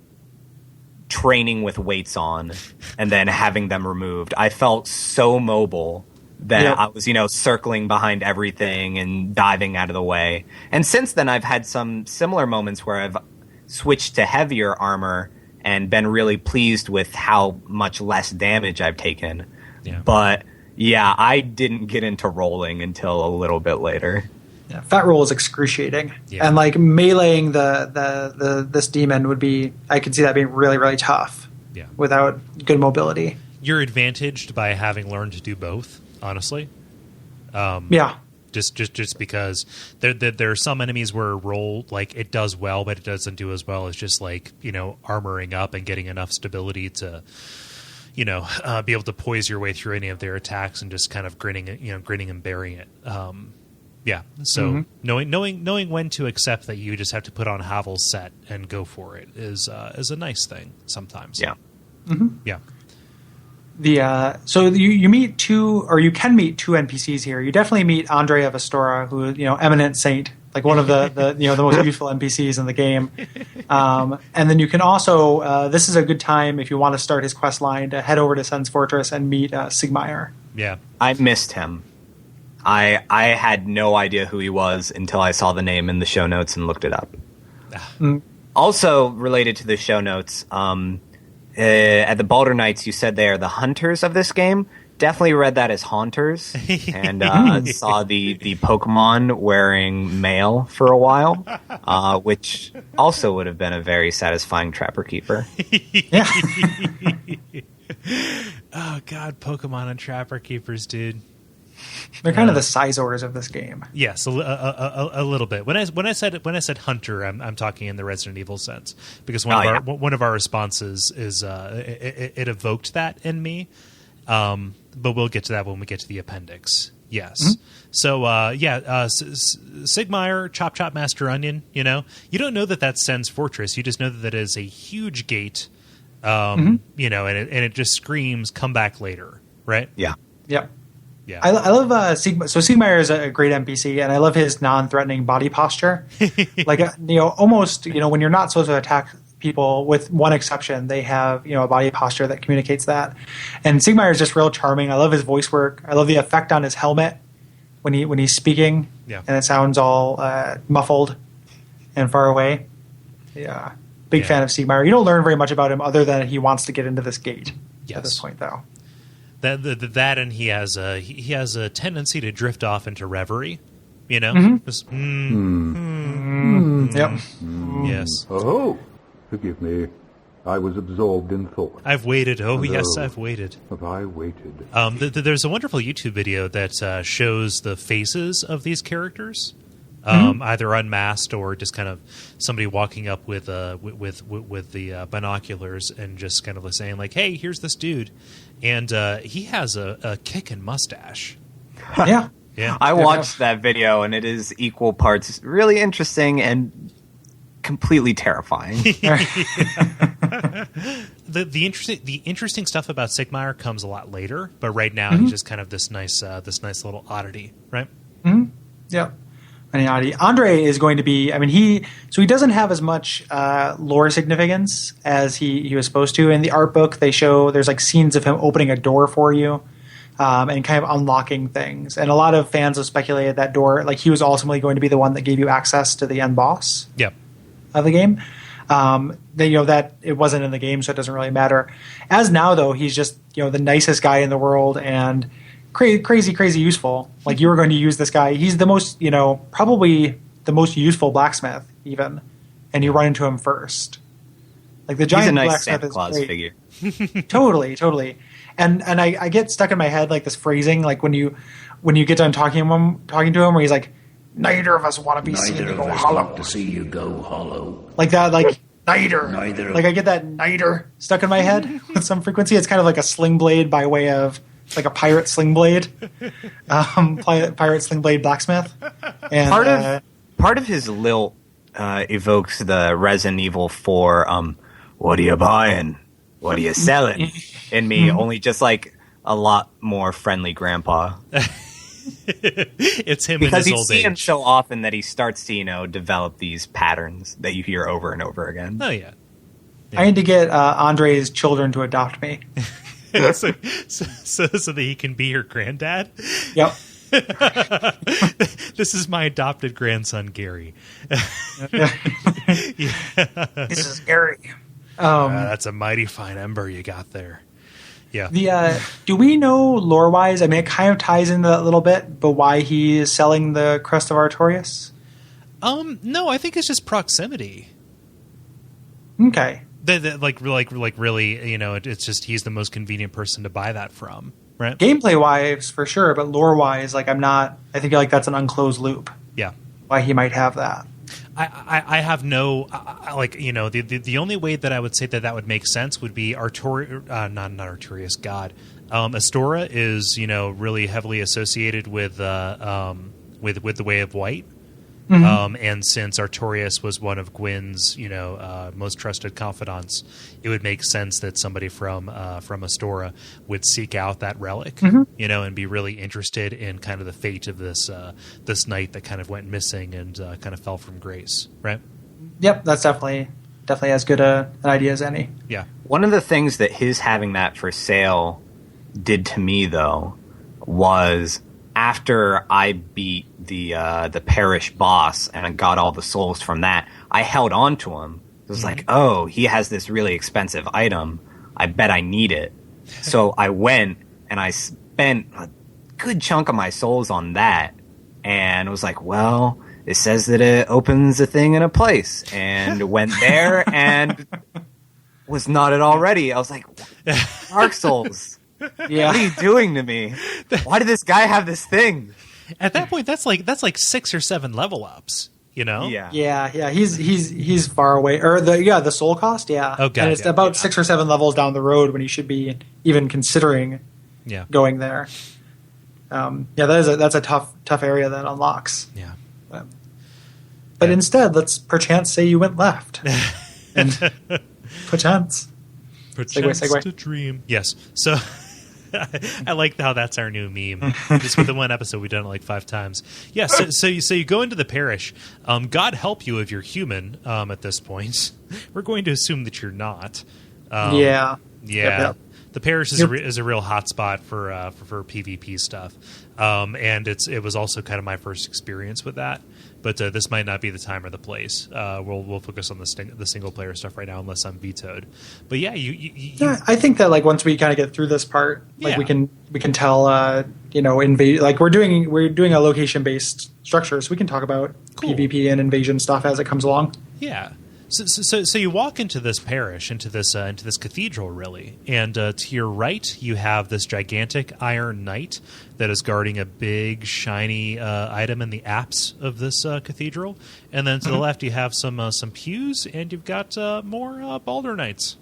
training with weights on and then having them removed. I felt so mobile that I was, circling behind everything and diving out of the way. And since then, I've had some similar moments where I've switched to heavier armor and been really pleased with how much less damage I've taken. Yeah. But yeah, I didn't get into rolling until a little bit later. Yeah, fat roll is excruciating, yeah. And like meleeing this demon would be. I could see that being really, really tough. Yeah. Without good mobility. You're advantaged by having learned to do both, honestly. Yeah. Just because there are some enemies where roll, like, it does well, but it doesn't do as well as just like, armoring up and getting enough stability to, be able to poise your way through any of their attacks and just kind of grinning and bearing it. Yeah. So knowing when to accept that you just have to put on Havel's set and go for it is a nice thing sometimes. Yeah. Mm-hmm. Yeah. So you meet you can meet two NPCs here. You definitely meet Andrea Vestora, who eminent saint, like one of the most useful NPCs in the game. And then you can also this is a good time if you want to start his quest line to head over to Sen's Fortress and meet Sigmire. Yeah, I missed him. I had no idea who he was until I saw the name in the show notes and looked it up. Also related to the show notes, at the Baldur Knights, you said they are the hunters of this game. Definitely read that as haunters, and saw the Pokemon wearing mail for a while, which also would have been a very satisfying Trapper Keeper. Yeah. Oh God, Pokemon and Trapper Keepers, dude. They're kind of the Sizors of this game. Yes, a little bit. When I said hunter, I'm talking in the Resident Evil sense because one of our responses is it evoked that in me. But we'll get to that when we get to the appendix. Yes. Mm-hmm. So Sigmire, Chop Master Onion. You don't know that that's Sen's Fortress. You just know that it is a huge gate. And it just screams, "Come back later!" Right? Yeah. Yep. Yeah. I love Sigmire. So Sigmire is a great NPC, and I love his non-threatening body posture. Like almost when you're not supposed to attack people, with one exception, they have a body posture that communicates that. And Sigmire is just real charming. I love his voice work. I love the effect on his helmet when he's speaking, and it sounds all muffled and far away. Yeah, big fan of Sigmire. You don't learn very much about him other than he wants to get into this gate. At this point, though. That and he has a tendency to drift off into reverie. You know? Just, Yep. Yes. Oh, forgive me. I was absorbed in thought. I've waited. Oh, yes, I've waited. Have I waited? There's a wonderful YouTube video that shows the faces of these characters, either unmasked or just kind of somebody walking up with the binoculars and just kind of saying like, "Hey, here's this dude," and he has a kickin' mustache. Yeah. Yeah, I watched that video, and it is equal parts really interesting and completely terrifying. The interesting stuff about Sigmire comes a lot later, but right now he's just kind of this nice little oddity, right? Yep. An oddity. Andre is going to be. I mean, he doesn't have as much lore significance as he was supposed to. In the art book, they show there's like scenes of him opening a door for you. And kind of unlocking things. And a lot of fans have speculated that door, like he was ultimately going to be the one that gave you access to the end boss of the game. That it wasn't in the game, so it doesn't really matter. As now, though, he's just, the nicest guy in the world and crazy useful. Like you were going to use this guy. He's the most, probably the most useful blacksmith even. And you run into him first. Like the giant he's a nice blacksmith Santa Claus figure. Totally. And I get stuck in my head like this phrasing, like when you get done talking to him, where he's like, "Neither of us want to be seen to go hollow." Want to see you go hollow. Like that, like neither. Neither. Like I get that neither stuck in my head with some frequency. It's kind of like a sling blade by way of like a pirate sling blade, pirate sling blade blacksmith. And part of his lilt evokes the Resident Evil 4. What are you buying? What are you selling? In me, only just like a lot more friendly grandpa. It's him because in his you old see age. him so often that he starts to develop these patterns that you hear over and over again. Oh yeah. I need to get Andre's children to adopt me. so that he can be your granddad. Yep. This is my adopted grandson, Gary. This is Gary. That's a mighty fine ember you got there. Yeah. Do we know lore-wise? I mean, it kind of ties into that a little bit, but why he is selling the Crest of Artorias? No, I think it's just proximity. Okay. Like really, it's just he's the most convenient person to buy that from, right? Gameplay-wise, for sure, but lore-wise, I think like that's an unclosed loop. Yeah. Why he might have that. I have no the only way that I would say that would make sense would be not Artorias. God, Astora is really heavily associated with the Way of White, and since Artorias was one of Gwyn's most trusted confidants, it would make sense that somebody from Astora would seek out that relic, and be really interested in kind of the fate of this knight that kind of went missing and kind of fell from grace, right? Yep, that's definitely as good an idea as any. Yeah. One of the things that his having that for sale did to me, though, was after I beat the parish boss and I got all the souls from that, I held on to him. It was like, oh, he has this really expensive item. I bet I need it. So I went and I spent a good chunk of my souls on that, and was like, well, it says that it opens a thing in a place, and went there and was not it already. I was like, Dark Souls. Yeah. What are you doing to me? Why did this guy have this thing? At that point, that's like 6 or 7 level ups. Yeah. He's far away. Or the soul cost. Yeah. Oh god. And it's about 6 or 7 levels down the road when you should be even considering going there. That's a tough area that unlocks. Yeah. But instead, let's perchance say you went left. And perchance segue. To dream. Yes. So I like how that's our new meme. Just with the one episode, we've done it like 5 times. Yeah. So you go into the parish. God help you if you're human. At this point, we're going to assume that you're not. Yeah. Yep. The parish is a real hotspot for PvP stuff, and it was also kind of my first experience with that. but this might not be the time or the place. We'll focus on the single player stuff right now, unless I'm vetoed. But yeah, yeah, I think that like once we kind of get through this part, like Yeah. we can tell invade, like we're doing a location based structure, so we can talk about Cool. PvP and invasion stuff as it comes along. Yeah. So you walk into this parish, into this cathedral, really, and to your right you have this gigantic iron knight that is guarding a big shiny item in the apse of this cathedral, and then to the left you have some pews, and you've got more Baldur knights.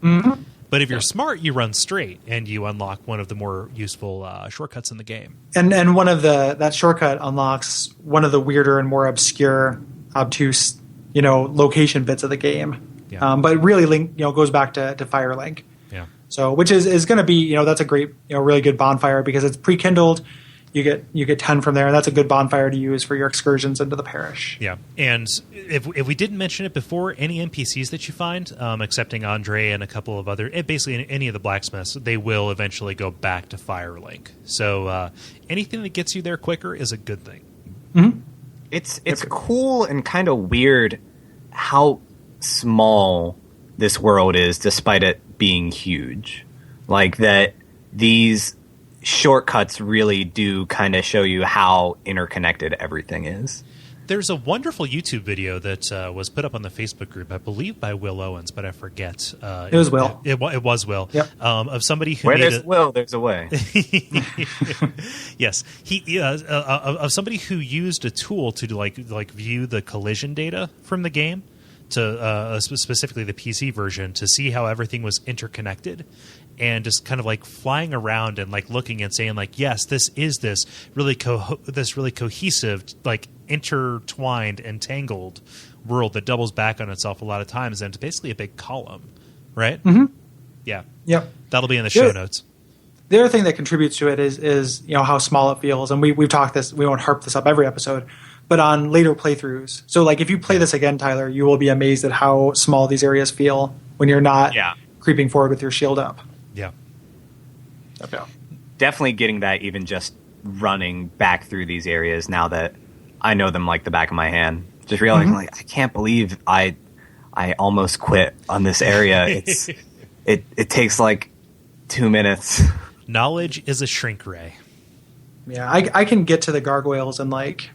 Mm-hmm. But if you're smart, you run straight, and you unlock one of the more useful shortcuts in the game. And one of that shortcut unlocks one of the weirder and more obtuse, location bits of the game. Yeah. But really goes back to Firelink. Yeah. So which is going to be, that's a great, really good bonfire because it's pre-kindled. You get 10 from there, and that's a good bonfire to use for your excursions into the parish. Yeah, and if we didn't mention it before, any NPCs that you find, excepting Andre and a couple of other, basically any of the blacksmiths, they will eventually go back to Firelink. So anything that gets you there quicker is a good thing. Mm-hmm. It's cool and kind of weird how small this world is, despite it being huge. Like that, these shortcuts really do kind of show you how interconnected everything is. There's a wonderful YouTube video that was put up on the Facebook group, I believe by Will Owens, but I forget. It was Will. It was Will. Yep. Of somebody who Where made there's will, there's a way. Yes, of somebody who used a tool to like view the collision data from the game, to specifically the PC version, to see how everything was interconnected, and just kind of like flying around and like looking and saying like, yes, this is this really cohesive, like intertwined, entangled world that doubles back on itself a lot of times, and it's basically a big column, right? Mm-hmm. Yeah. Yep. That'll be in the show notes. The other thing that contributes to it is how small it feels, and we've talked this. We won't harp this up every episode, but on later playthroughs. So like if you play this again, Tyler, you will be amazed at how small these areas feel when you're not creeping forward with your shield up. Yeah. Okay. Definitely getting that even just running back through these areas now that I know them like the back of my hand. Just realizing like I can't believe I almost quit on this area. It's it takes like 2 minutes. Knowledge is a shrink ray. Yeah, I can get to the gargoyles in like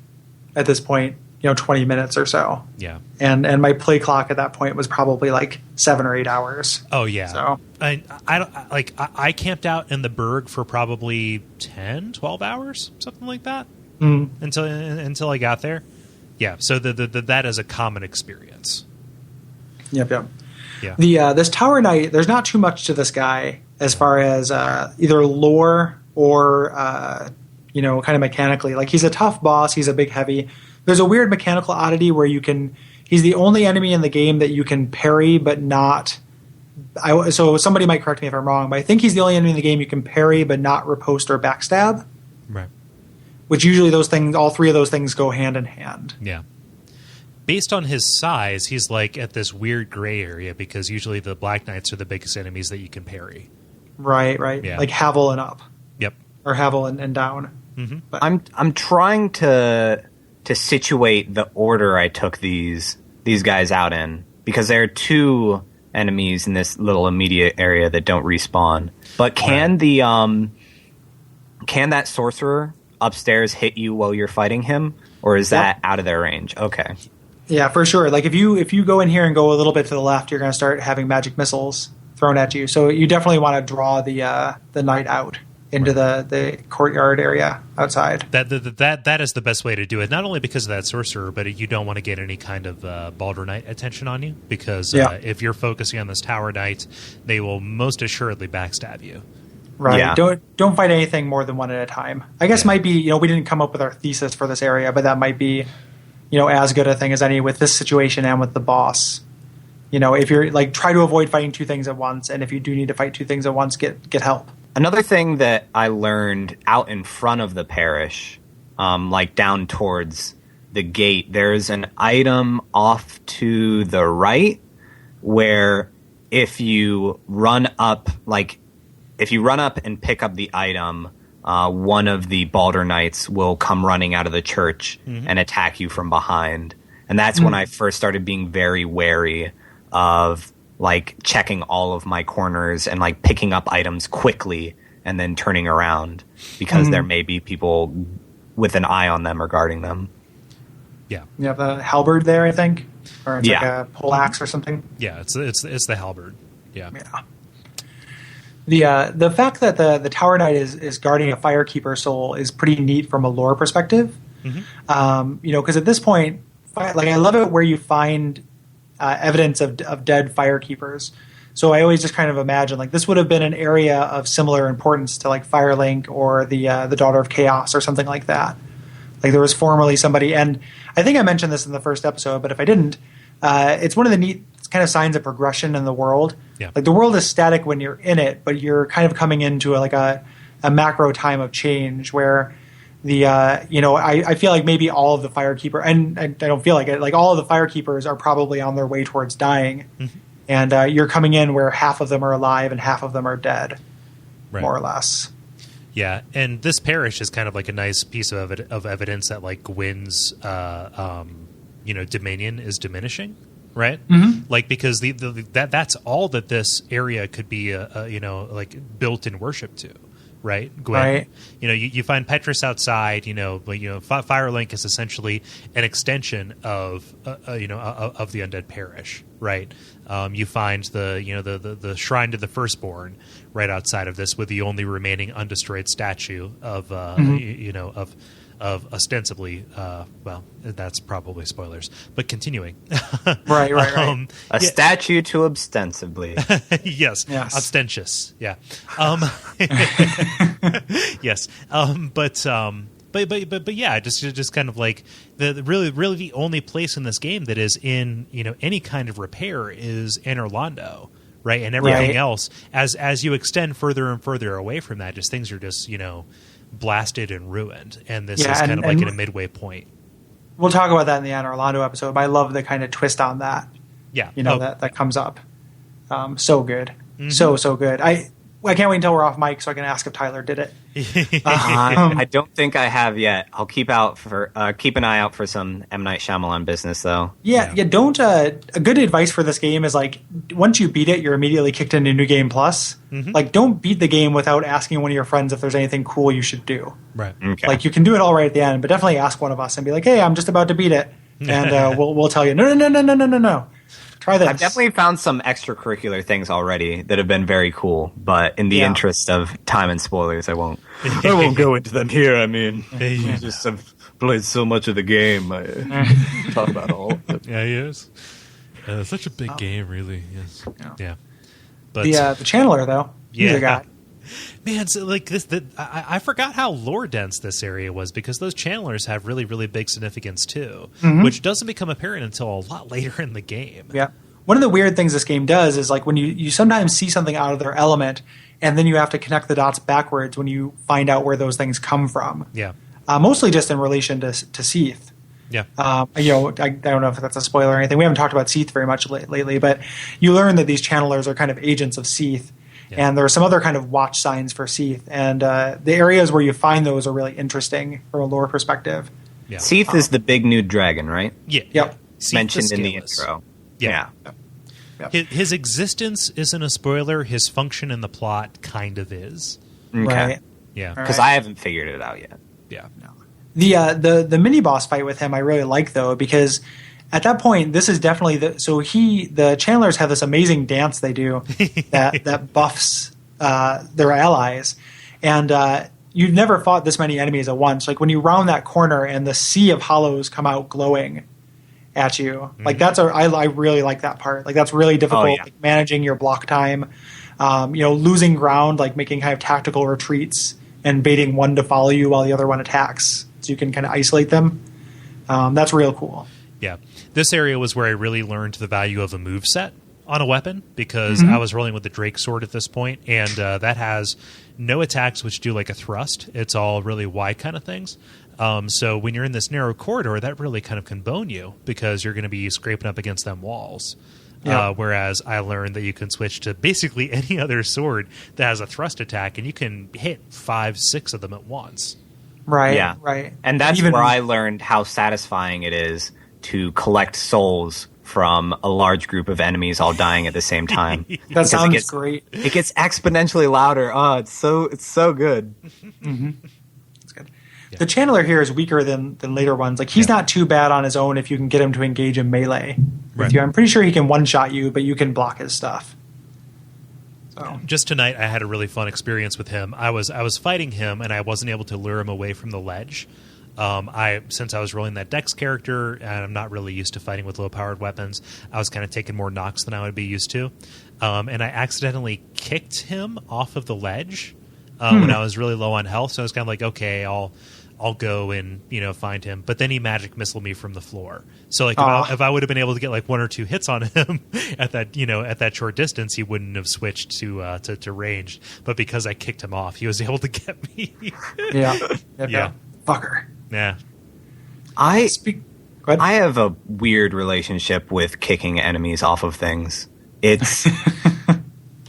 at this point, 20 minutes or so. Yeah. And my play clock at that point was probably like 7 or 8 hours. Oh yeah. So I camped out in the Burg for probably 10, 12 hours, something like that. Until I got there. Yeah. So that is a common experience. Yep. Yeah. This Tower Knight, there's not too much to this guy as far as either lore or kind of mechanically. Like he's a tough boss, he's a big heavy. There's a weird mechanical oddity where he's the only enemy in the game that you can parry but not. So somebody might correct me if I'm wrong, but I think he's the only enemy in the game you can parry but not riposte or backstab. Right. Which usually all three of those things go hand in hand. Yeah. Based on his size, he's like at this weird gray area because usually the Black Knights are the biggest enemies that you can parry. Right. Yeah. Like Havel and up. Yep. Or Havel and down. Mm-hmm. But I'm trying to situate the order I took these guys out in, because there are 2 enemies in this little immediate area that don't respawn. But can that sorcerer upstairs hit you while you're fighting him, or is that out of their range? Okay. Yeah, for sure. Like if you go in here and go a little bit to the left, you're going to start having magic missiles thrown at you. So you definitely want to draw the knight out into the courtyard area outside. That is the best way to do it. Not only because of that sorcerer, but you don't want to get any kind of Baldur Knight attention on you, because if you're focusing on this Tower Knight, they will most assuredly backstab you. Right. Yeah. Don't fight anything more than one at a time. I guess might be, we didn't come up with our thesis for this area, but that might be, as good a thing as any with this situation and with the boss. If you're like, try to avoid fighting 2 things at once, and if you do need to fight 2 things at once, get help. Another thing that I learned out in front of the parish, like down towards the gate, there's an item off to the right where if you run up and pick up the item, one of the Balder Knights will come running out of the church and attack you from behind. And that's when I first started being very wary of like checking all of my corners and like picking up items quickly and then turning around because there may be people with an eye on them or guarding them. Yeah. You have a halberd there, I think, or it's like a poleaxe or something. Yeah, it's the halberd. Yeah. The fact that the Tower Knight is guarding a Firekeeper soul is pretty neat from a lore perspective. Because at this point, like I love it where you find evidence of dead Firekeepers. So I always just kind of imagine like this would have been an area of similar importance to like Firelink or the Daughter of Chaos or something like that. Like there was formerly somebody, and I think I mentioned this in the first episode, but if I didn't, it's one of the neat kind of signs of progression in the world. Yeah. Like the world is static when you're in it, but you're kind of coming into a macro time of change where I feel like maybe all of the Firekeeper, and I don't feel like it, like all of the Firekeepers are probably on their way towards dying. And you're coming in where half of them are alive and half of them are dead, more or less. Yeah, and this parish is kind of like a nice piece of evidence that like Gwyn's dominion is diminishing, right? Like because that's all that this area could be like built in worship to, right? Gwyn. Right. You find Petrus outside. Firelink is essentially an extension of the Undead Parish, right? You find the shrine to the Firstborn right outside of this, with the only remaining undestroyed statue of ostensibly. Well, that's probably spoilers, but continuing. Right. A statue to ostensibly. Yes. Ostentious. Yeah. Yes. But yeah, just kind of like the really the only place in this game that is in any kind of repair is Anor Londo, right? And everything else, as you extend further and further away from that, just things are just blasted and ruined. And this is kind of like at a midway point. We'll talk about that in the Anor Londo episode. But I love the kind of twist on that. Yeah, that comes up. So good, so good. I can't wait until we're off mic so I can ask if Tyler did it. I don't think I have yet. I'll keep an eye out for some M. Night Shyamalan business, though. Yeah. Don't. A good advice for this game is like once you beat it, you're immediately kicked into New Game Plus. Like, don't beat the game without asking one of your friends if there's anything cool you should do. Right. Okay. Like you can do it all right at the end, but definitely ask one of us and be like, "Hey, I'm just about to beat it," and we'll tell you, "No. Try this." I've definitely found some extracurricular things already that have been very cool, but in the interest of time and spoilers, I won't go into them here. I mean, I just have played so much of the game. I talk about all of it. Yeah, he is. Such a big game, really. Yes. Yeah. But the channeler, though, he's a guy. Man, so like this, I forgot how lore dense this area was, because those channelers have really, really big significance too, which doesn't become apparent until a lot later in the game. Yeah. One of the weird things this game does is like when you sometimes see something out of their element, and then you have to connect the dots backwards when you find out where those things come from. Yeah. Mostly just in relation to Sith. Yeah. I don't know if that's a spoiler or anything. We haven't talked about Sith very much lately, but you learn that these channelers are kind of agents of Sith. Yeah. And there are some other kind of watch signs for Sith, and the areas where you find those are really interesting from a lore perspective. Yeah. Sith is the big new dragon, right? Yeah. Yep. Mentioned in the intro. Yeah. Yep. His existence isn't a spoiler. His function in the plot kind of is. Okay. Right. Yeah. Because I haven't figured it out yet. Yeah. No. The mini boss fight with him I really like, though, because at that point, this is definitely the channelers have this amazing dance they do that buffs their allies, and you've never fought this many enemies at once. Like when you round that corner and the sea of hollows come out glowing at you, like I really like that part. Like that's really difficult, like managing your block time, losing ground, like making kind of tactical retreats and baiting one to follow you while the other one attacks, so you can kind of isolate them. That's real cool. Yeah. This area was where I really learned the value of a moveset on a weapon, because I was rolling with the Drake sword at this point, and that has no attacks which do like a thrust. It's all really wide kind of things. So when you're in this narrow corridor, that really kind of can bone you, because you're going to be scraping up against them walls. Yeah. Whereas I learned that you can switch to basically any other sword that has a thrust attack, and you can hit 5, 6 of them at once. Right. Yeah. Right. And that's Even- where I learned how satisfying it is to collect souls from a large group of enemies all dying at the same time. That Because sounds great. It gets exponentially louder. Oh, it's so good. That's good. The channeler here is weaker than later ones. Like he's not too bad on his own if you can get him to engage in melee with Right. you. I'm pretty sure he can one-shot you, but you can block his stuff. So Just tonight, I had a really fun experience with him. I was fighting him, and I wasn't able to lure him away from the ledge. Since I was rolling that Dex character, and I'm not really used to fighting with low-powered weapons, I was kind of taking more knocks than I would be used to, and I accidentally kicked him off of the ledge when I was really low on health. So I was kind of like, okay, I'll go and find him. But then he magic missile me from the floor. So like if I would have been able to get like 1 or 2 hits on him at that short distance, he wouldn't have switched to ranged. But because I kicked him off, he was able to get me. yeah. Fucker. Yeah. I Go ahead. I have a weird relationship with kicking enemies off of things. It's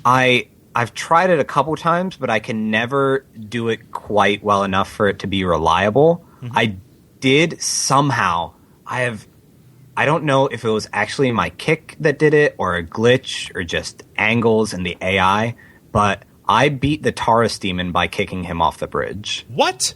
I've tried it a couple times, but I can never do it quite well enough for it to be reliable. Mm-hmm. I did somehow. I don't know if it was actually my kick that did it or a glitch or just angles in the AI, but I beat the Taurus demon by kicking him off the bridge. What?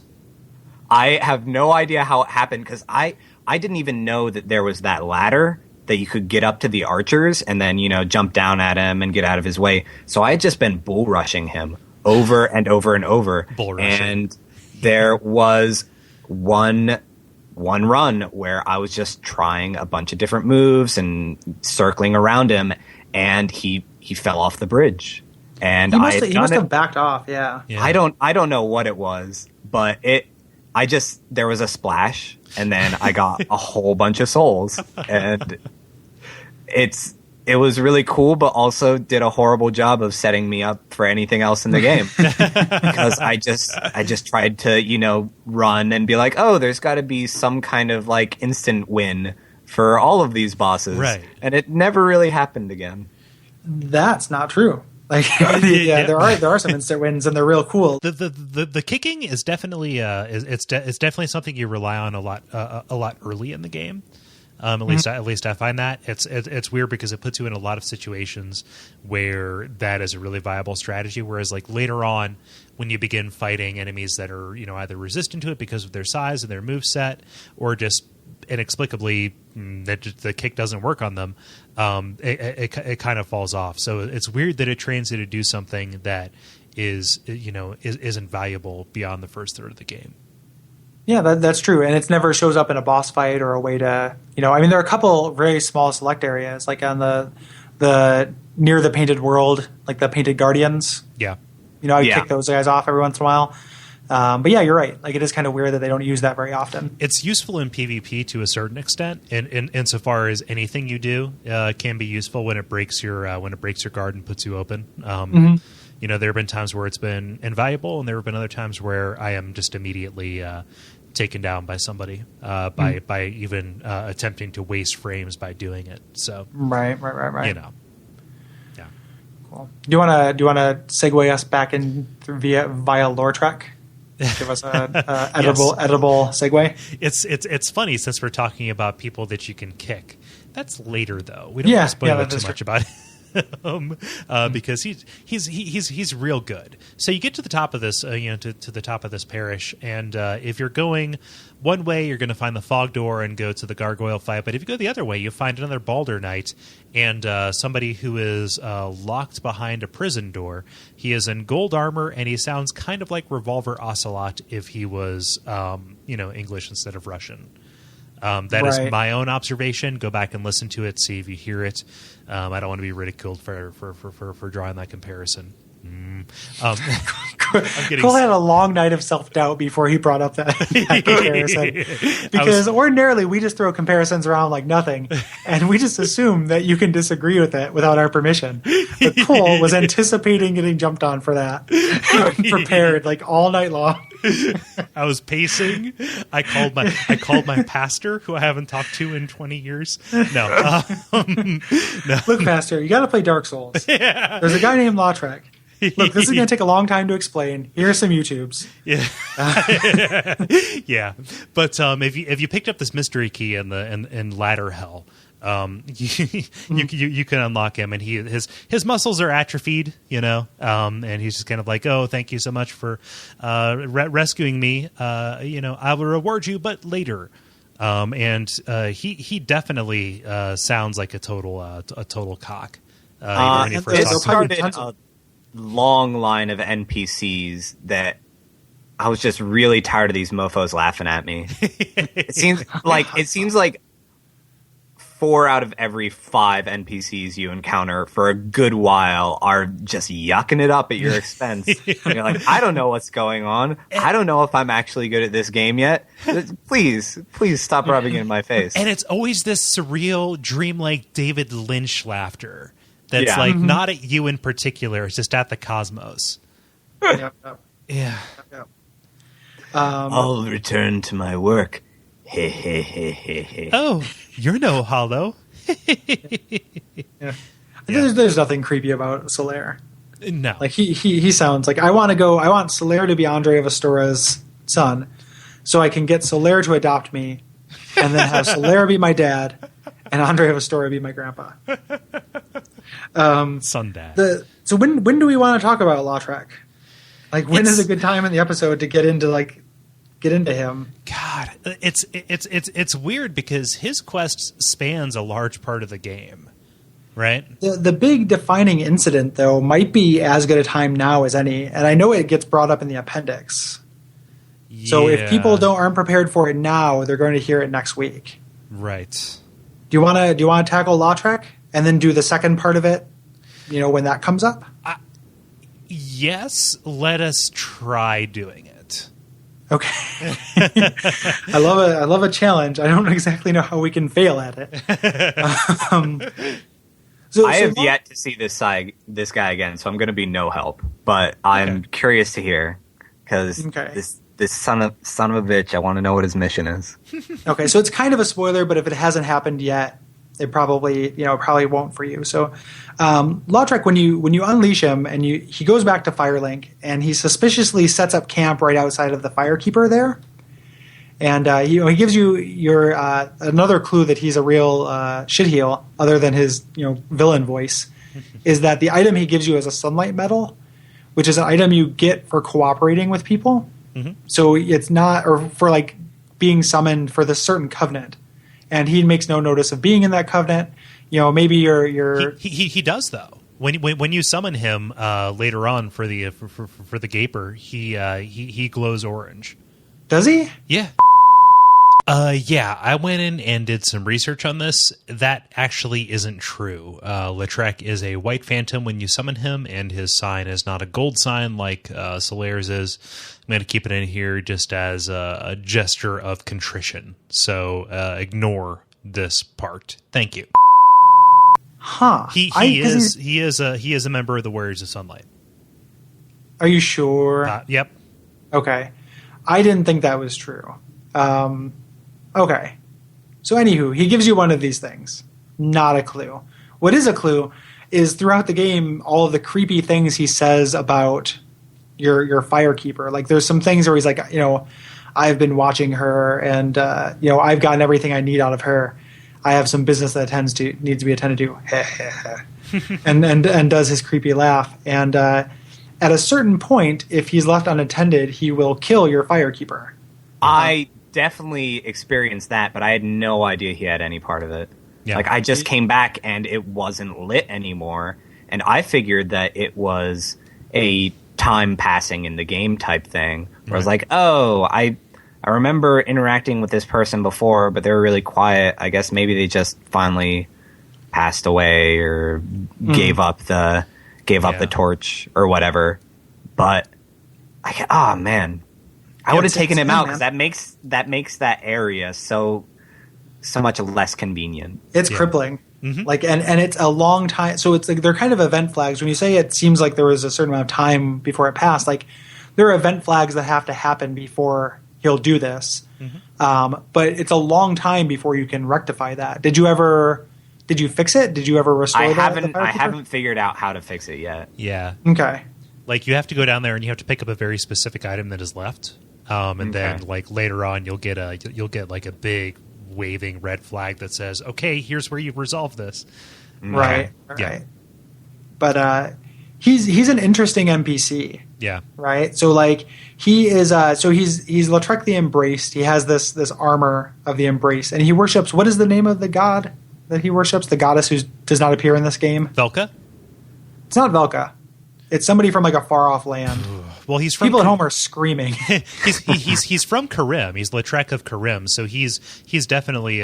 I have no idea how it happened because I didn't even know that there was that ladder that you could get up to the archers and then, jump down at him and get out of his way. So I had just been bull rushing him over and over and over. Bull rushing. And there was one run where I was just trying a bunch of different moves and circling around him, and he fell off the bridge. And He must have backed off, yeah. Yeah. I don't know what it was, but there was a splash, and then I got a whole bunch of souls, and it was really cool, but also did a horrible job of setting me up for anything else in the game because I just tried to run and be like, oh, there's got to be some kind of like instant win for all of these bosses, right? And it never really happened again. That's not true. Like there are some instant wins and they're real cool. The kicking is definitely it's definitely something you rely on a lot early in the game. At least I find that it's weird because it puts you in a lot of situations where that is a really viable strategy. Whereas like later on, when you begin fighting enemies that are either resistant to it because of their size and their move set, or just inexplicably that the kick doesn't work on them, it kind of falls off. So it's weird that it trains you to do something that isn't valuable beyond the first third of the game. Yeah, that's true, and it never shows up in a boss fight or a way to there are a couple very small select areas like on the near the painted world, like the painted guardians. Yeah, I kick those guys off every once in a while. But yeah, you're right. Like it is kind of weird that they don't use that very often. It's useful in PvP to a certain extent, and insofar as anything you do can be useful when it breaks your guard and puts you open. There have been times where it's been invaluable, and there have been other times where I am just immediately taken down by somebody by even attempting to waste frames by doing it. So right. Yeah. Cool. Do you want to segue us back in via Lore Trek? Give us an edible segue. It's funny since we're talking about people that you can kick. That's later though. We don't want to spoil too much about him because he's real good. So you get to the top of this, to the top of this parish, and if you're going one way, you're going to find the fog door and go to the gargoyle fight. But if you go the other way, you find another Balder Knight and somebody who is locked behind a prison door. He is in gold armor, and he sounds kind of like Revolver Ocelot if he was, English instead of Russian. That is my own observation. Go back and listen to it, see if you hear it. I don't want to be ridiculed for drawing that comparison. Kole had a long night of self-doubt before he brought up that comparison. Because ordinarily we just throw comparisons around like nothing, and we just assume that you can disagree with it without our permission. But Kole was anticipating getting jumped on for that, prepared like all night long. I was pacing. I called my pastor, who I haven't talked to in 20 years. No. No. Look, Pastor, you got to play Dark Souls. Yeah. There's a guy named Lautrec. Look, this is going to take a long time to explain. Here's some YouTubes. Yeah. Yeah. But if you picked up this mystery key in Ladder Hell, you can unlock him, and his muscles are atrophied, and he's just kind of like, oh, thank you so much for rescuing me. I will reward you, but later. And he definitely sounds like a total cock. It started a long line of NPCs that I was just really tired of these mofos laughing at me. It seems like 4 out of every 5 NPCs you encounter for a good while are just yucking it up at your expense. And you're like, I don't know what's going on. I don't know if I'm actually good at this game yet. Please stop rubbing it in my face. And it's always this surreal, dreamlike David Lynch laughter that's not at you in particular. It's just at the cosmos. Yep. Yeah. Yep. I'll return to my work. Hey, hey, hey, hey, hey. Oh, you're no hollow. Yeah. There's nothing creepy about Solaire. No. Like he sounds like I want Solaire to be Andre of Astora's son, so I can get Solaire to adopt me, and then have Solaire be my dad, and Andre of Astora be my grandpa. Son dad. So when do we want to talk about Lautrec? Like when is a good time in the episode to get into him? God, it's weird because his quest spans a large part of the game, right? The big defining incident, though, might be as good a time now as any, and I know it gets brought up in the appendix. Yeah. So if people aren't prepared for it now, they're going to hear it next week. Right. Do you want to tackle Lautrec and then do the second part of it? When that comes up. Yes, let us try doing it. Okay. I love a challenge. I don't exactly know how we can fail at it. I have yet to see this guy again, so I'm going to be no help. But I'm curious to hear because this son of a bitch. I want to know what his mission is. Okay, so it's kind of a spoiler, but if it hasn't happened yet, it probably won't for you. So, Lautrec, when you unleash him and he goes back to Firelink and he suspiciously sets up camp right outside of the Firekeeper there, and he gives you your another clue that he's a real shitheel other than his villain voice, is that the item he gives you is a sunlight medal, which is an item you get for cooperating with people. Mm-hmm. So it's not, or for like being summoned for this certain covenant. And he makes no notice of being in that covenant. Maybe you're. He does though. When you summon him later on for the Gaper, he glows orange. Does he? Yeah. Yeah. I went in and did some research on this. That actually isn't true. Lautrec is a white phantom when you summon him, and his sign is not a gold sign like Solaire's is. I'm going to keep it in here just as a gesture of contrition. So ignore this part. Thank you. Huh? He is a member of the Warriors of Sunlight. Are you sure? Yep. Okay. I didn't think that was true. Okay. So anywho, he gives you one of these things. Not a clue. What is a clue is throughout the game, all of the creepy things he says about your Firekeeper. Like there's some things where he's like, I've been watching her and, I've gotten everything I need out of her. I have some business that needs to be attended to. and does his creepy laugh. And at a certain point, if he's left unattended, he will kill your Firekeeper. I definitely experienced that, but I had no idea he had any part of it. Yeah. Like I just came back and it wasn't lit anymore. And I figured that it was a time passing in the game type thing. Where I was like, oh, I remember interacting with this person before, but they were really quiet. I guess maybe they just finally passed away or gave up the torch or whatever. But man, I would have taken him out because that makes that area so much less convenient. It's crippling. Mm-hmm. Like and it's a long time. So it's like they're kind of event flags. When you say it seems like there was a certain amount of time before it passed, like there are event flags that have to happen before he'll do this. But it's a long time before you can rectify that. Did you fix it? Did you ever restore I that? I haven't figured out how to fix it yet. Yeah. Okay. Like, you have to go down there and you have to pick up a very specific item that is left. And then, like, later on, you'll get like a big waving red flag that says, okay, here's where you've resolved this. Right. Yeah. But he's an interesting NPC. Yeah. Right. So like he is. He's Lautrec the Embraced. He has this armor of the Embrace, and he worships. What is the name of the god that he worships? The goddess who does not appear in this game. Velka? It's not Velka. It's somebody from like a far off land. Well, he's from people at home are screaming. he's from Karim. He's Lautrec of Karim, so he's definitely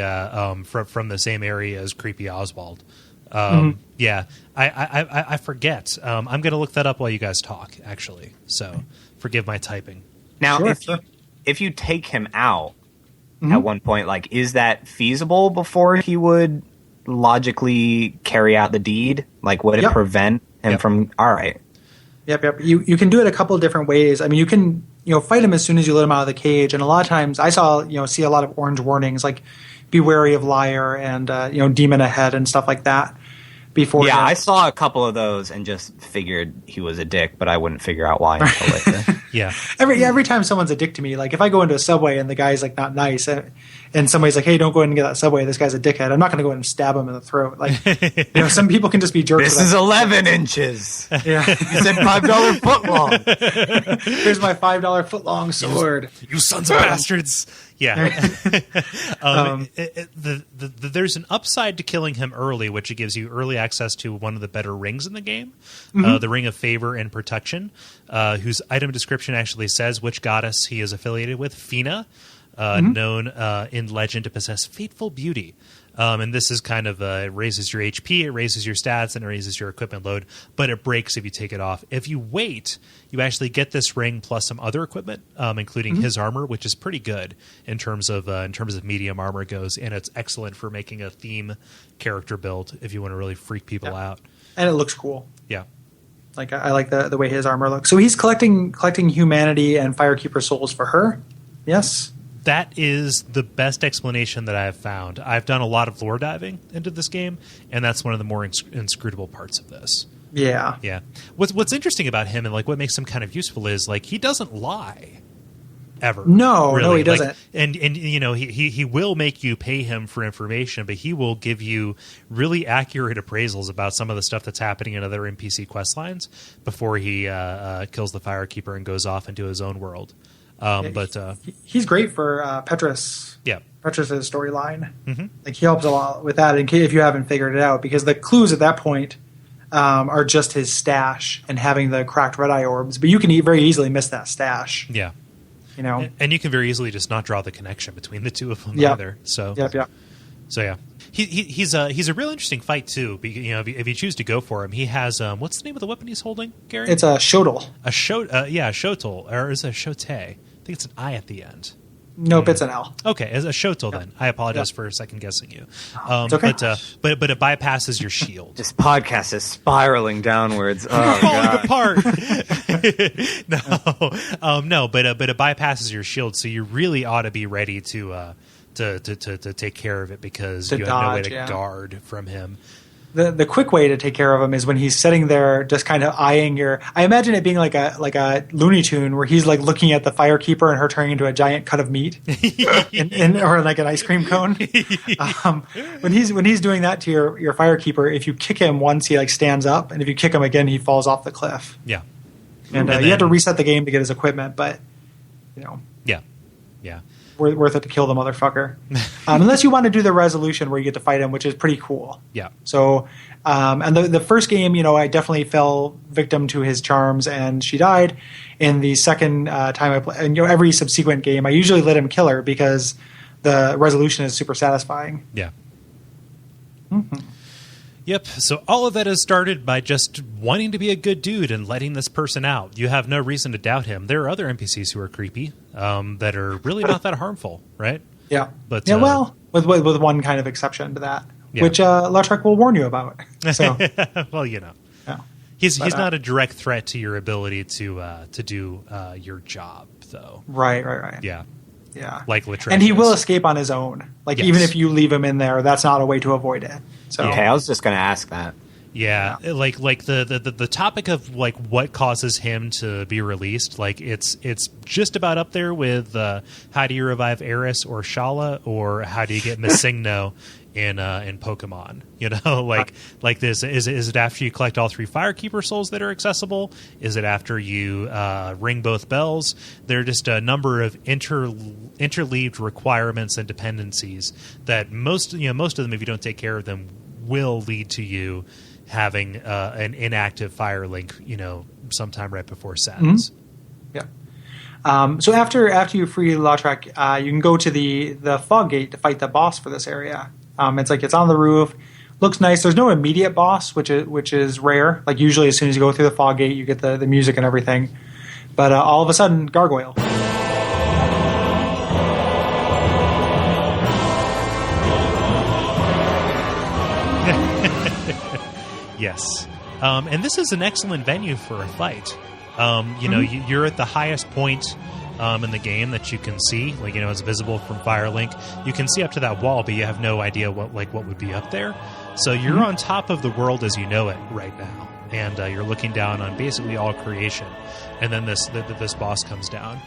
from the same area as Creepy Oswald. Yeah, I forget. I'm going to look that up while you guys talk, actually. So forgive my typing. Now, if you take him out at one point, like, is that feasible before he would logically carry out the deed? Like, would it prevent him from? All right. Yep. You can do it a couple of different ways. I mean, you can fight him as soon as you let him out of the cage, and a lot of times I see a lot of orange warnings like "Be wary of liar" and "Demon ahead" and stuff like that. Before I saw a couple of those and just figured he was a dick, but I wouldn't figure out why until later. Yeah. Every time someone's a dick to me, like if I go into a Subway and the guy's like not nice, and somebody's like, "Hey, don't go in and get that Subway. This guy's a dickhead." I'm not going to go in and stab him in the throat. Like, some people can just be jerks. This is 11 inches. Yeah, he said $5 foot long. Here's my $5 foot long sword. You sons of bastards. Yeah. There's an upside to killing him early, which it gives you early access to one of the better rings in the game, the Ring of Favor and Protection, whose item description actually says which goddess he is affiliated with, Fina, known in legend to possess fateful beauty. And this is kind of it raises your HP, it raises your stats, and it raises your equipment load, but it breaks if you take it off. If you wait, you actually get this ring plus some other equipment, including his armor, which is pretty good in terms of medium armor goes, and it's excellent for making a theme character build if you want to really freak people out. And it looks cool. Yeah. Like I like the way his armor looks. So he's collecting humanity and Firekeeper souls for her. Yes. That is the best explanation that I have found. I've done a lot of lore diving into this game, and that's one of the more inscrutable parts of this. Yeah. Yeah. What's interesting about him and like what makes him kind of useful is like he doesn't lie ever. No, really. He doesn't. Like, and he will make you pay him for information, but he will give you really accurate appraisals about some of the stuff that's happening in other NPC quest lines before he kills the Firekeeper and goes off into his own world. But he's great for Petrus. Yeah, Petrus's storyline. Like he helps a lot with that. In case if you haven't figured it out, because the clues at that point are just his stash and having the cracked red eye orbs. But you can very easily miss that stash. Yeah, and you can very easily just not draw the connection between the two of them either. So So yeah. He's a real interesting fight too. If you choose to go for him, he has what's the name of the weapon he's holding, Gary? It's a Shotel. A Shotel, or is it a Shote? I think it's an I at the end. Nope, it's an L. Okay, as a Shotel then. I apologize for second guessing you. It's okay. But it bypasses your shield. This podcast is spiraling downwards. Oh, falling apart. No, but it bypasses your shield, so you really ought to be ready to take care of it because you have no way to guard from him. The quick way to take care of him is when he's sitting there just kind of eyeing I imagine it being like a Looney Tune where he's like looking at the Firekeeper and her turning into a giant cut of meat or like an ice cream cone. When he's doing that to your Firekeeper, if you kick him once, he like stands up, and if you kick him again, he falls off the cliff. Yeah. And you have to reset the game to get his equipment, but Yeah. Worth it to kill the motherfucker. Unless you want to do the resolution where you get to fight him, which is pretty cool. Yeah. So, and the first game, I definitely fell victim to his charms and she died. In the second time I play, and every subsequent game, I usually let him kill her because the resolution is super satisfying. Yeah. Mm-hmm. Yep. So all of that is started by just wanting to be a good dude and letting this person out. You have no reason to doubt him. There are other NPCs who are creepy that are really not that harmful, right? Yeah. But with one kind of exception to that, which Lautrec will warn you about. So, well, Yeah. He's not a direct threat to your ability to do your job, though. Right. Yeah. Yeah. Like Latrex. And he will escape on his own. Like, Yes. even if you leave him in there, that's not a way to avoid it. So Okay, I was just going to ask that. Yeah, like the topic of like what causes him to be released, like it's just about up there with how do you revive Eris or Shala, or how do you get Missingno in Pokemon? You know, like this is it after you collect all 3 Firekeeper souls that are accessible? Is it after you ring both bells? There are just a number of interleaved requirements and dependencies that most of them, if you don't take care of them, will lead to you having an inactive fire link, sometime right before Sadness. Yeah. So after you free Lautrec, you can go to the fog gate to fight the boss for this area. It's on the roof, looks nice. There's no immediate boss, which is rare. Like usually, as soon as you go through the fog gate, you get the music and everything. But all of a sudden, Gargoyle. Yes. And this is an excellent venue for a fight. You're at the highest point in the game that you can see. Like, it's visible from Firelink. You can see up to that wall, but you have no idea what would be up there. So you're on top of the world as you know it right now. And you're looking down on basically all creation. And then this boss comes down.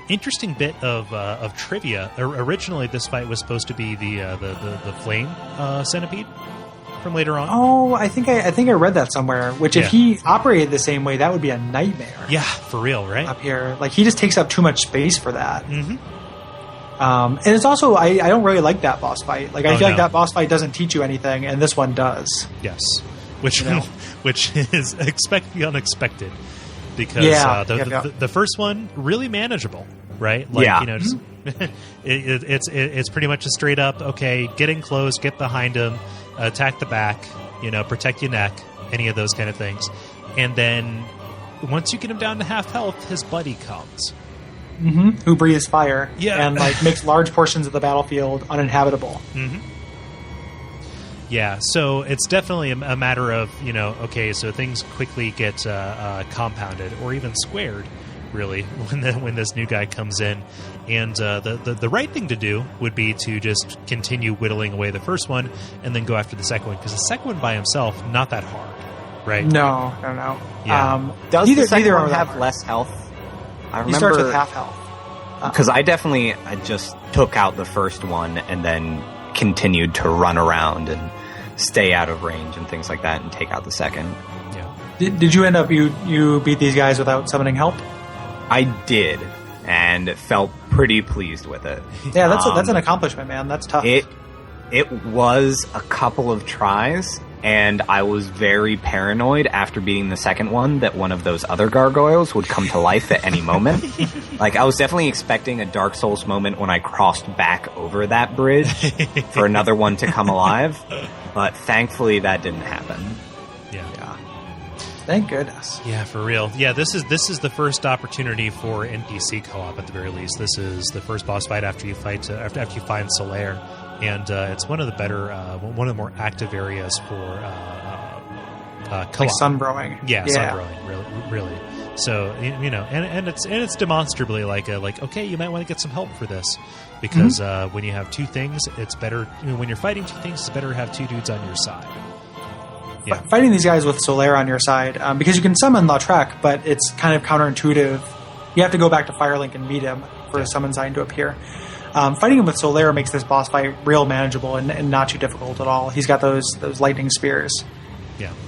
Interesting bit of trivia. Originally, this fight was supposed to be the flame centipede from later on. Oh, I think I read that somewhere. Which, if he operated the same way, that would be a nightmare. Yeah, for real, right? Up here, like he just takes up too much space for that. Mm-hmm. And it's also I don't really like that boss fight. Like I feel like that boss fight doesn't teach you anything, and this one does. Yes, which is expect the unexpected, because the first one really manageable, right? Like, just, it's pretty much a straight up get in close, get behind him, attack the back, protect your neck, any of those kind of things, and then once you get him down to half health, his buddy comes. Mm-hmm. Who breathes fire, and makes large portions of the battlefield uninhabitable. Mm-hmm. Yeah, so it's definitely a matter of so things quickly get compounded or even squared, really, when this new guy comes in, and the right thing to do would be to just continue whittling away the first one and then go after the second one, because the second one by himself not that hard, right? No. Yeah. Does the second one have less health? I remember he starts with half health. Because I just took out the first one and then continued to run around and stay out of range and things like that and take out the second. Yeah. Did you end up you beat these guys without summoning help? I did, and felt pretty pleased with it. Yeah, that's an accomplishment, man. That's tough. It was a couple of tries, and I was very paranoid after beating the second one that one of those other gargoyles would come to life at any moment. Like, I was definitely expecting a Dark Souls moment when I crossed back over that bridge for another one to come alive, but thankfully that didn't happen. Yeah. Thank goodness. Yeah, for real. Yeah, this is the first opportunity for NPC co-op at the very least. This is the first boss fight after you find Solaire, and it's one of the better, one of the more active areas for co-op. Like sunbrowing. Yeah, sunbrowing, really. So and it's demonstrably like you might want to get some help for this, because when you have two things, it's better. When you're fighting two things, it's better to have two dudes on your side. Yeah. Fighting these guys with Solaire on your side, because you can summon Lautrec, but it's kind of counterintuitive. You have to go back to Firelink and meet him for a summon sign to appear. Fighting him with Solaire makes this boss fight real manageable and not too difficult at all. He's got those lightning spears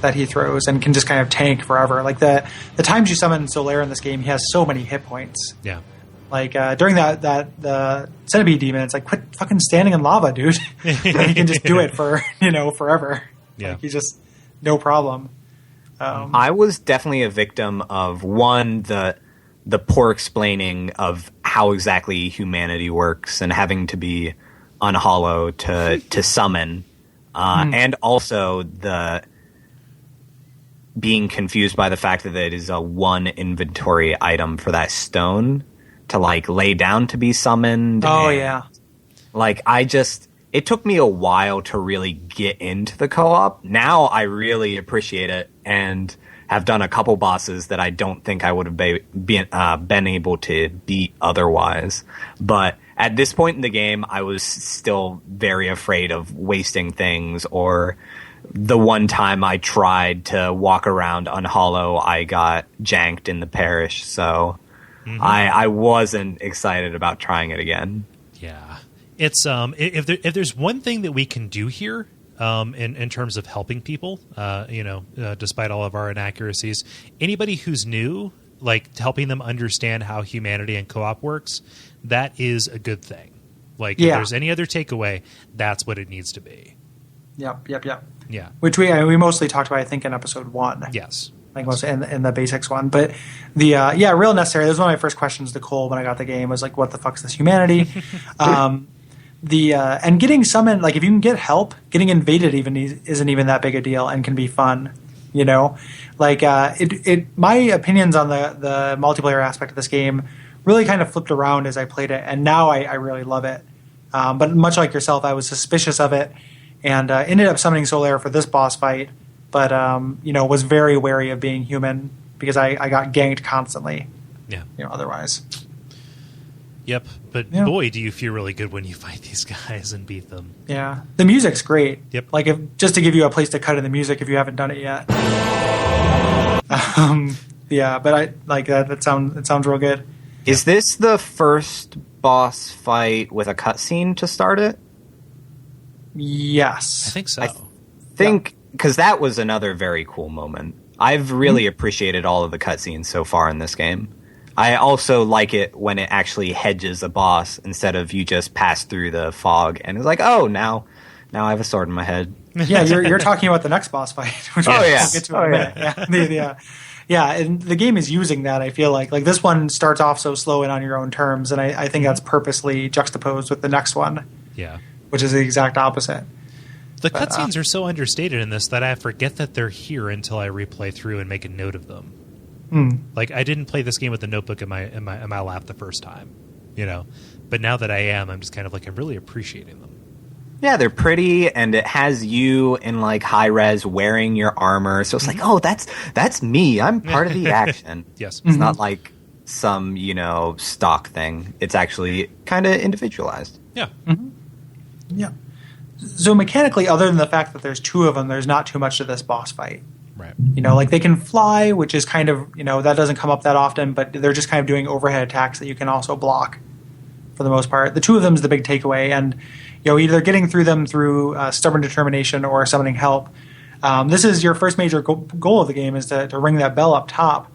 that he throws and can just kind of tank forever. Like the times you summon Solaire in this game, he has so many hit points. Yeah. Like during the Centipede Demon, it's like, quit fucking standing in lava, dude. And he can just do it for forever. Yeah. Like, he's just no problem. I was definitely a victim of the poor explaining of how exactly humanity works and having to be unhollow to summon, and also the being confused by the fact that it is a one inventory item for that stone to lay down to be summoned. Oh yeah. It took me a while to really get into the co-op. Now I really appreciate it, and have done a couple bosses that I don't think I would have been able to beat otherwise. But at this point in the game, I was still very afraid of wasting things, or the one time I tried to walk around on Hollow, I got janked in the parish. So I wasn't excited about trying it again. Yeah. It's if there's one thing that we can do here, in terms of helping people, despite all of our inaccuracies, anybody who's new, like helping them understand how humanity and co-op works, that is a good thing. Like, if there's any other takeaway, that's what it needs to be. Yep. Yeah. Which we mostly talked about, I think, in episode 1. Yes. Like most in the basics one. But the real necessary. That was one of my first questions to Kole when I got the game, was like, what the fuck's this humanity? And getting summoned, like if you can get help, getting invaded isn't even that big a deal and can be fun, Like my opinions on the multiplayer aspect of this game really kind of flipped around as I played it, and now I really love it. But much like yourself, I was suspicious of it, and ended up summoning Solaire for this boss fight, but was very wary of being human because I got ganked constantly. Yeah. Otherwise. Yep, but boy, do you feel really good when you fight these guys and beat them. Yeah, the music's great. Yep. Like, just to give you a place to cut in the music if you haven't done it yet. But I like that. It sounds real good. Is this the first boss fight with a cutscene to start it? Yes, I think so. I think because that was another very cool moment. I've really appreciated all of the cutscenes so far in this game. I also like it when it actually hedges a boss instead of you just pass through the fog and it's like, oh, now I have a sword in my head. Yeah, you're talking about the next boss fight. Which we'll get to in a minute. Yeah, and the game is using that, I feel like. Like, this one starts off so slow and on your own terms, and I think that's purposely juxtaposed with the next one. Yeah. Which is the exact opposite. The cutscenes are so understated in this that I forget that they're here until I replay through and make a note of them. Like, I didn't play this game with a notebook in my lap the first time, But now that I am, I'm just kind of like, I'm really appreciating them. Yeah, they're pretty, and it has you in like high res wearing your armor, so it's like, oh, that's me. I'm part of the action. Yes, it's not like some stock thing. It's actually kind of individualized. Yeah, yeah. So mechanically, other than the fact that there's 2 of them, there's not too much to this boss fight. Right. Like they can fly, which is kind of, that doesn't come up that often, but they're just kind of doing overhead attacks that you can also block for the most part. The 2 of them is the big takeaway, and, either getting through them through stubborn determination or summoning help. This is your first major goal of the game, is to ring that bell up top.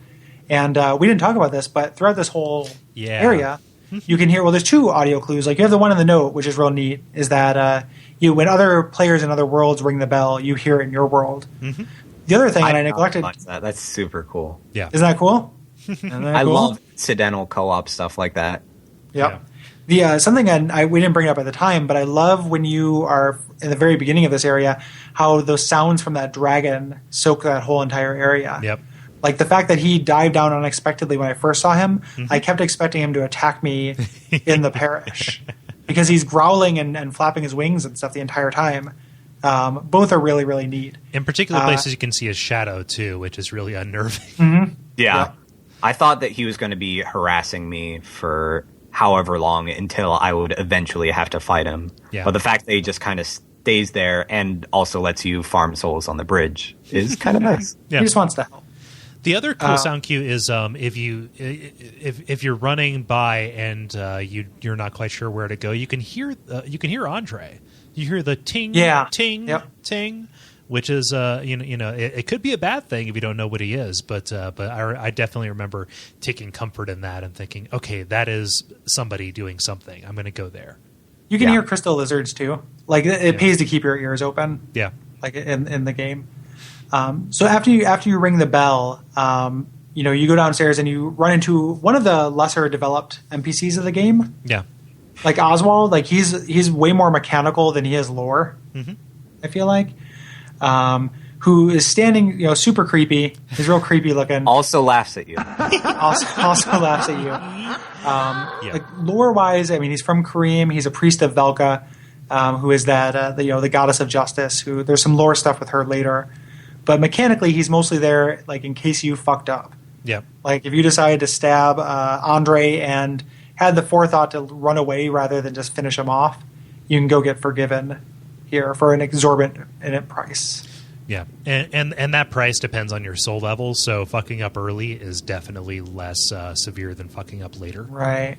And we didn't talk about this, but throughout this whole area, you can hear, there's 2 audio clues. Like, you have the one in the note, which is real neat, is that when other players in other worlds ring the bell, you hear it in your world. Mm-hmm. The other thing, and I neglected... That's super cool. Yeah. Isn't that cool? I love incidental co-op stuff like that. Yep. Yeah. Something we didn't bring it up at the time, but I love when you are in the very beginning of this area, how those sounds from that dragon soak that whole entire area. Yep. Like the fact that he dived down unexpectedly when I first saw him, I kept expecting him to attack me in the parish because he's growling and flapping his wings and stuff the entire time. Both are really, really neat. In particular places, you can see his shadow too, which is really unnerving. Mm-hmm. Yeah. I thought that he was going to be harassing me for however long until I would eventually have to fight him. Yeah. But the fact that he just kind of stays there and also lets you farm souls on the bridge is kind of nice. Yeah. He just wants to help. The other cool sound cue is if you're running by and you're not quite sure where to go, you can hear Andre. You hear the ting, ting, ting, which is it could be a bad thing if you don't know what he is, but I definitely remember taking comfort in that and thinking, okay, that is somebody doing something. I'm going to go there. You can hear crystal lizards too. Like it pays to keep your ears open. Yeah, like in the game. So after you ring the bell, you go downstairs and you run into one of the lesser developed NPCs of the game. Yeah. Like Oswald, like he's way more mechanical than he is lore. Mm-hmm. I feel like, who is standing, super creepy. He's real creepy looking. Also laughs at you. also laughs at you. Like lore wise, I mean, he's from Kareem. He's a priest of Velka, who is that the goddess of justice. Who there's some lore stuff with her later, but mechanically he's mostly there like in case you fucked up. Yep. Like if you decided to stab Andre and had the forethought to run away rather than just finish him off, you can go get forgiven here for an exorbitant price. Yeah, and that price depends on your soul level. So fucking up early is definitely less severe than fucking up later. Right.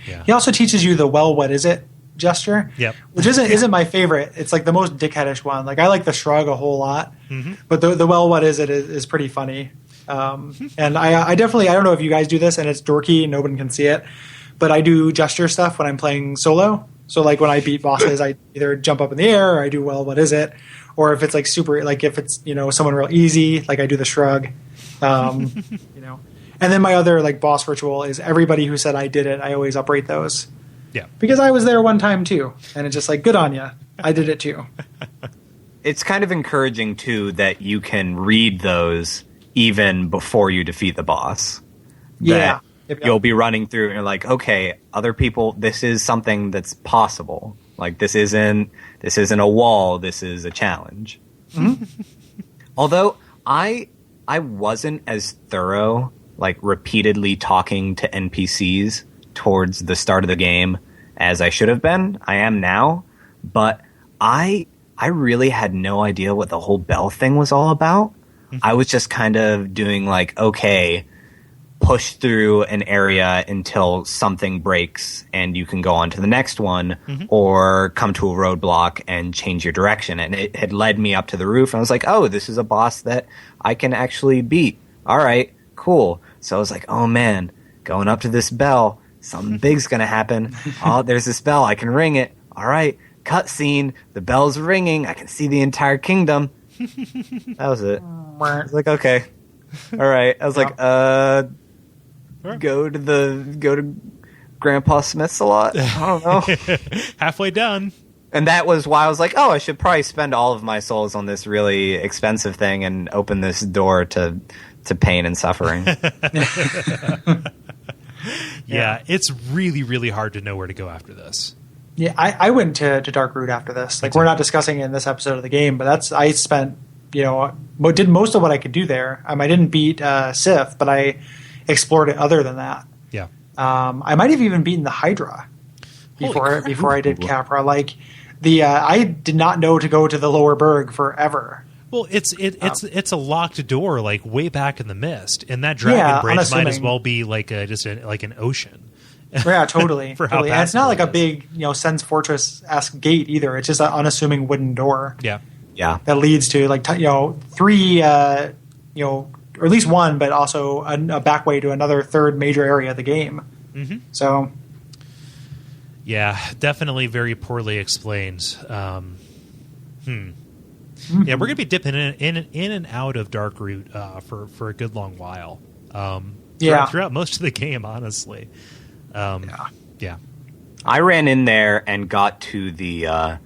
Yeah. He also teaches you the "well, what is it?" gesture. Yep. Which isn't my favorite. It's like the most dickheadish one. Like I like the shrug a whole lot, but the "well, what is it?" is pretty funny. And I definitely, I don't know if you guys do this, and it's dorky and no one can see it, but I do gesture stuff when I'm playing solo. So like when I beat bosses, I either jump up in the air or I do "well, what is it?" Or if it's like super, like if it's, someone real easy, like I do the shrug, And then my other like boss ritual is everybody who said I did it, I always uprate those. Yeah. Because I was there one time too. And it's just like, good on you. I did it too. It's kind of encouraging too that you can read those even before you defeat the boss. Yeah. Yep. You'll be running through and you're like, okay, other people, this is something that's possible. Like this isn't a wall, this is a challenge. Mm-hmm. Although I wasn't as thorough, like repeatedly talking to NPCs towards the start of the game as I should have been. I am now, but I really had no idea what the whole bell thing was all about. Mm-hmm. I was just kind of doing like, okay, push through an area until something breaks and you can go on to the next one, or come to a roadblock and change your direction. And it had led me up to the roof and I was like, oh, this is a boss that I can actually beat. All right, cool. So I was like, oh man, going up to this bell, something big's going to happen. Oh, there's this bell. I can ring it. All right, cutscene. The bell's ringing. I can see the entire kingdom. That was it. I was like, okay. All right. I was like, go to Grandpa Smith's a lot. I don't know. Halfway done. And that was why I was like, oh, I should probably spend all of my souls on this really expensive thing and open this door to pain and suffering. Yeah, it's really, really hard to know where to go after this. Yeah, I went to Darkroot after this. Like, we're not discussing it in this episode of the game, but I spent, did most of what I could do there. I didn't beat Sif, but I explored it other than that. Yeah. I might have even beaten the Hydra before I did Capra. Like, I did not know to go to the lower Burg forever. Well, it's a locked door, like way back in the mist, and that dragon bridge might as well be like like an ocean. Yeah, totally. Totally. And it's not like a big, Sen's Fortress-esque gate either. It's just an unassuming wooden door. Yeah. That leads to like three, or at least one, but also a back way to another third major area of the game. Mm-hmm. So. Yeah, definitely very poorly explained. Mm-hmm. Yeah, we're going to be dipping in and out of Darkroot for a good long while. Throughout most of the game, honestly. Yeah. I ran in there and got to the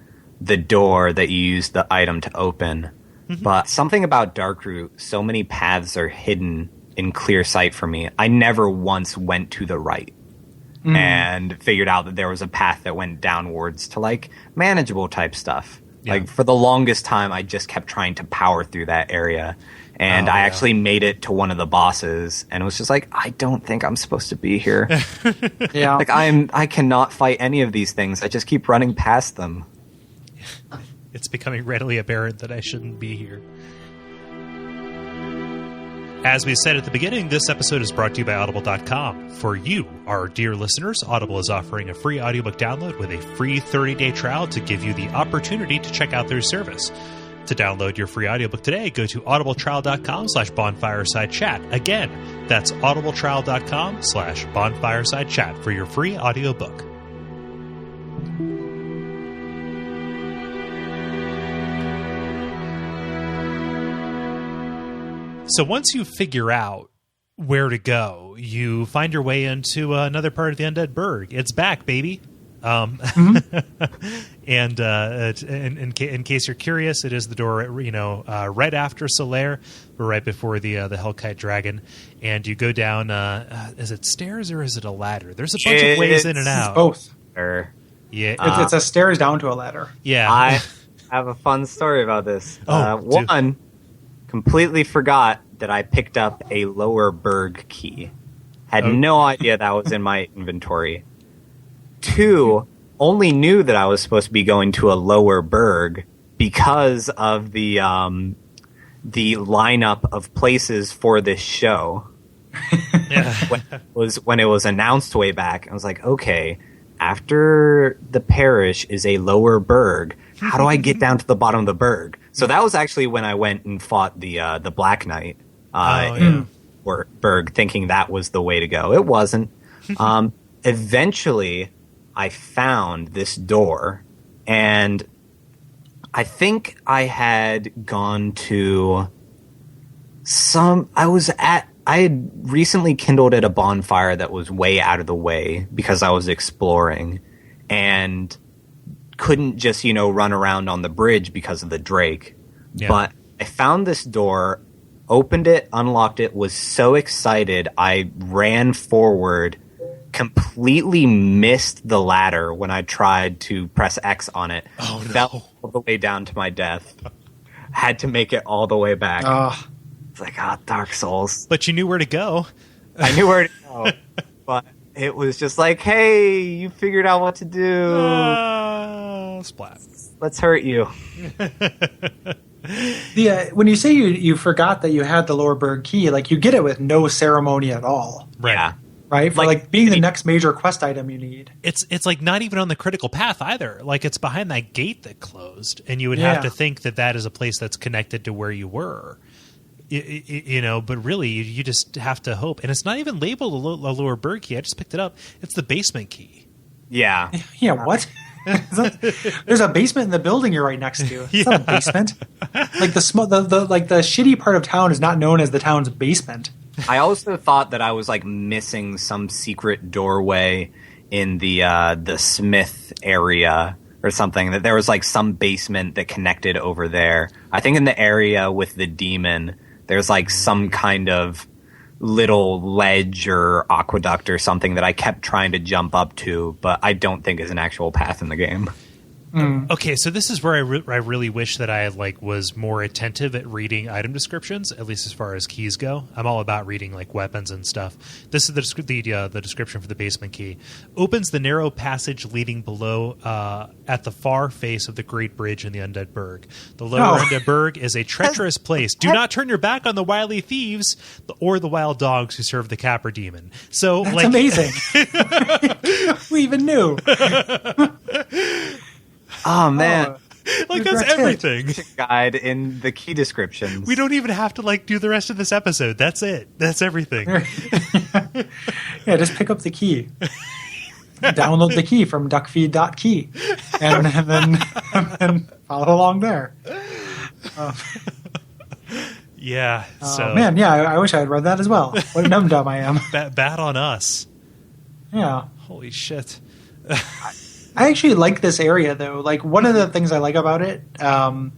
door that you used the item to open. Mm-hmm. But something about Darkroot, so many paths are hidden in clear sight for me. I never once went to the right and figured out that there was a path that went downwards to like manageable type stuff. Yeah. Like for the longest time, I just kept trying to power through that area. And I actually made it to one of the bosses and it was just like, I don't think I'm supposed to be here. Yeah. Like I cannot fight any of these things. I just keep running past them. It's becoming readily apparent that I shouldn't be here. As we said at the beginning, this episode is brought to you by Audible.com. For you, our dear listeners, Audible is offering a free audiobook download with a free 30-day trial to give you the opportunity to check out their service. To download your free audiobook today, go to audibletrial.com/bonfiresidechat. Again, that's audibletrial.com/bonfiresidechat for your free audiobook. So once you figure out where to go, you find your way into another part of the Undead Burg. It's back, baby. And in case you're curious, it is the door, right after Solaire, but right before the Hellkite Dragon. And you go down. Is it stairs or is it a ladder? There's a bunch of ways in and out. Both. Yeah, it's a stairs down to a ladder. Yeah, I have a fun story about this. completely forgot that I picked up a Lower Burg key. Had no idea that was in my inventory. 2, only knew that I was supposed to be going to a Lower Burg because of the lineup of places for this show. when it was announced way back, I was like, okay, after the parish is a Lower Burg. How do I get down to the bottom of the Burg? So that was actually when I went and fought the Black Knight in Burg, thinking that was the way to go. It wasn't. Eventually, I found this door, and I think I had gone to I had recently kindled at a bonfire that was way out of the way because I was exploring, and couldn't just, run around on the bridge because of the Drake. Yeah. But I found this door, opened it, unlocked it, was so excited, I ran forward, completely missed the ladder when I tried to press X on it. Oh, no. Fell all the way down to my death. Had to make it all the way back. It's like, Dark Souls. But you knew where to go. I knew where to go. But it was just like, hey, you figured out what to do. Splat. Let's hurt you. When you say you forgot that you had the Lower Burg key, like, you get it with no ceremony at all. Right. Yeah. Right? For being the next major quest item you need. It's like not even on the critical path either. Like, it's behind that gate that closed, and you would have to think that is a place that's connected to where you were. But really, you just have to hope. And it's not even labeled a Lower Burg key. I just picked it up. It's the basement key. Yeah. Yeah, what? There's a basement in the building you're right next to. It's not a basement. Like, the shitty part of town is not known as the town's basement. I also thought that I was missing some secret doorway in the Smith area or something, that there was some basement that connected over there. I think in the area with the demon, there's some kind of little ledge or aqueduct or something that I kept trying to jump up to, but I don't think is an actual path in the game. Okay, so this is where I really wish that I was more attentive at reading item descriptions, at least as far as keys go. I'm all about reading weapons and stuff. This is the description for the basement key. Opens the narrow passage leading below at the far face of the Great Bridge in the Undead Burg. The lower Undead Burg is a treacherous place. Do not turn your back on the wily thieves or the wild dogs who serve the Capper Demon. So that's amazing. Who even knew? Oh man! That's everything. Guide in the key descriptions. We don't even have to do the rest of this episode. That's it. That's everything. Yeah, just pick up the key. Download the key from Duckfeed.tv and then follow along there. Yeah. So man, yeah, I wish I had read that as well. What a dum-dum I am. Bad on us. Yeah. Holy shit. I actually like this area, though. One of the things I like about it, bad on,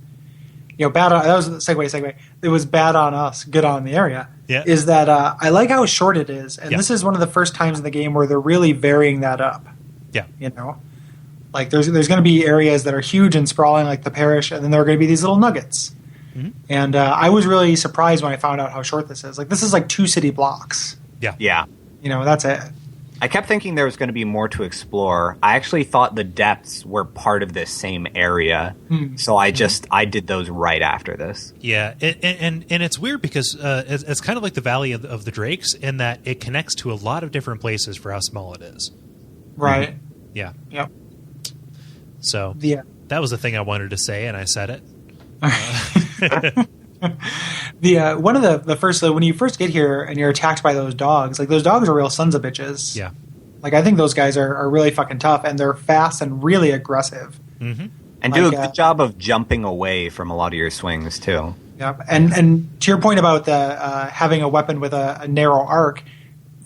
that was segue. It was bad on us, good on the area. Yeah. Is that I like how short it is, and this is one of the first times in the game where they're really varying that up. Yeah. There's going to be areas that are huge and sprawling, like the parish, and then there are going to be these little nuggets. Mm-hmm. And I was really surprised when I found out how short this is. This is 2 city blocks. Yeah. Yeah. That's it. I kept thinking there was going to be more to explore. I actually thought the depths were part of this same area, so I did those right after this. Yeah, and it's weird because it's kind of like the Valley of the Drakes in that it connects to a lot of different places for how small it is. Right. Mm-hmm. Yeah. Yep. So that was the thing I wanted to say, and I said it. One of the first, when you first get here and you're attacked by those dogs, those dogs are real sons of bitches. Yeah. I think those guys are really fucking tough, and they're fast and really aggressive. Mm-hmm. And do a good job of jumping away from a lot of your swings too. Yep. And to your point about the having a weapon with a narrow arc,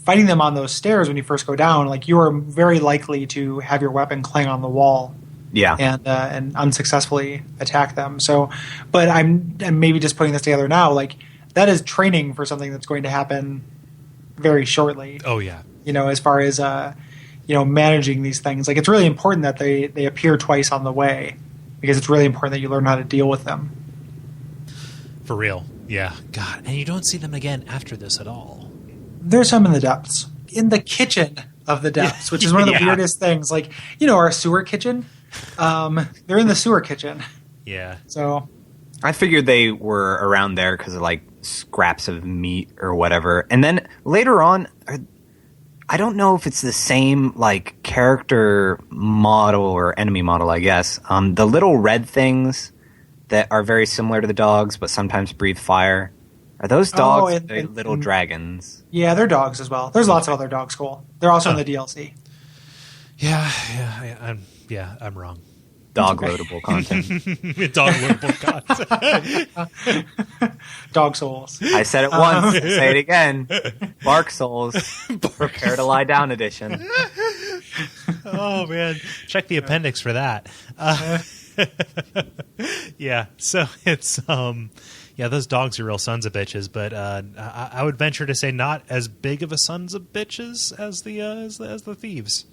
fighting them on those stairs when you first go down, you are very likely to have your weapon clang on the wall. Yeah, and unsuccessfully attack them. So, but I'm maybe just putting this together now. That is training for something that's going to happen very shortly. Oh yeah. As far as managing these things, it's really important that they appear twice on the way, because it's really important that you learn how to deal with them. For real. Yeah, God, and you don't see them again after this at all. There's some in the depths. In the kitchen of the depths, which is one of the weirdest things. Like, our sewer kitchen, they're in the sewer kitchen. Yeah. So I figured they were around there because of, like, scraps of meat or whatever. And then later on, I don't know if it's the same, like, character model or enemy model, I guess. The little red things that are very similar to the dogs but sometimes breathe fire. Are those dogs little dragons? Yeah, they're dogs as well. There's lots of other dogs, Cole. They're also in the DLC. I'm wrong. Dog loadable content. Dog loadable content. Dog souls. I said it once. Say it again. Bark souls. Prepare to lie down edition. Oh man, check the appendix for that. Yeah, so it's those dogs are real sons of bitches, but I would venture to say not as big of a sons of bitches as the thieves.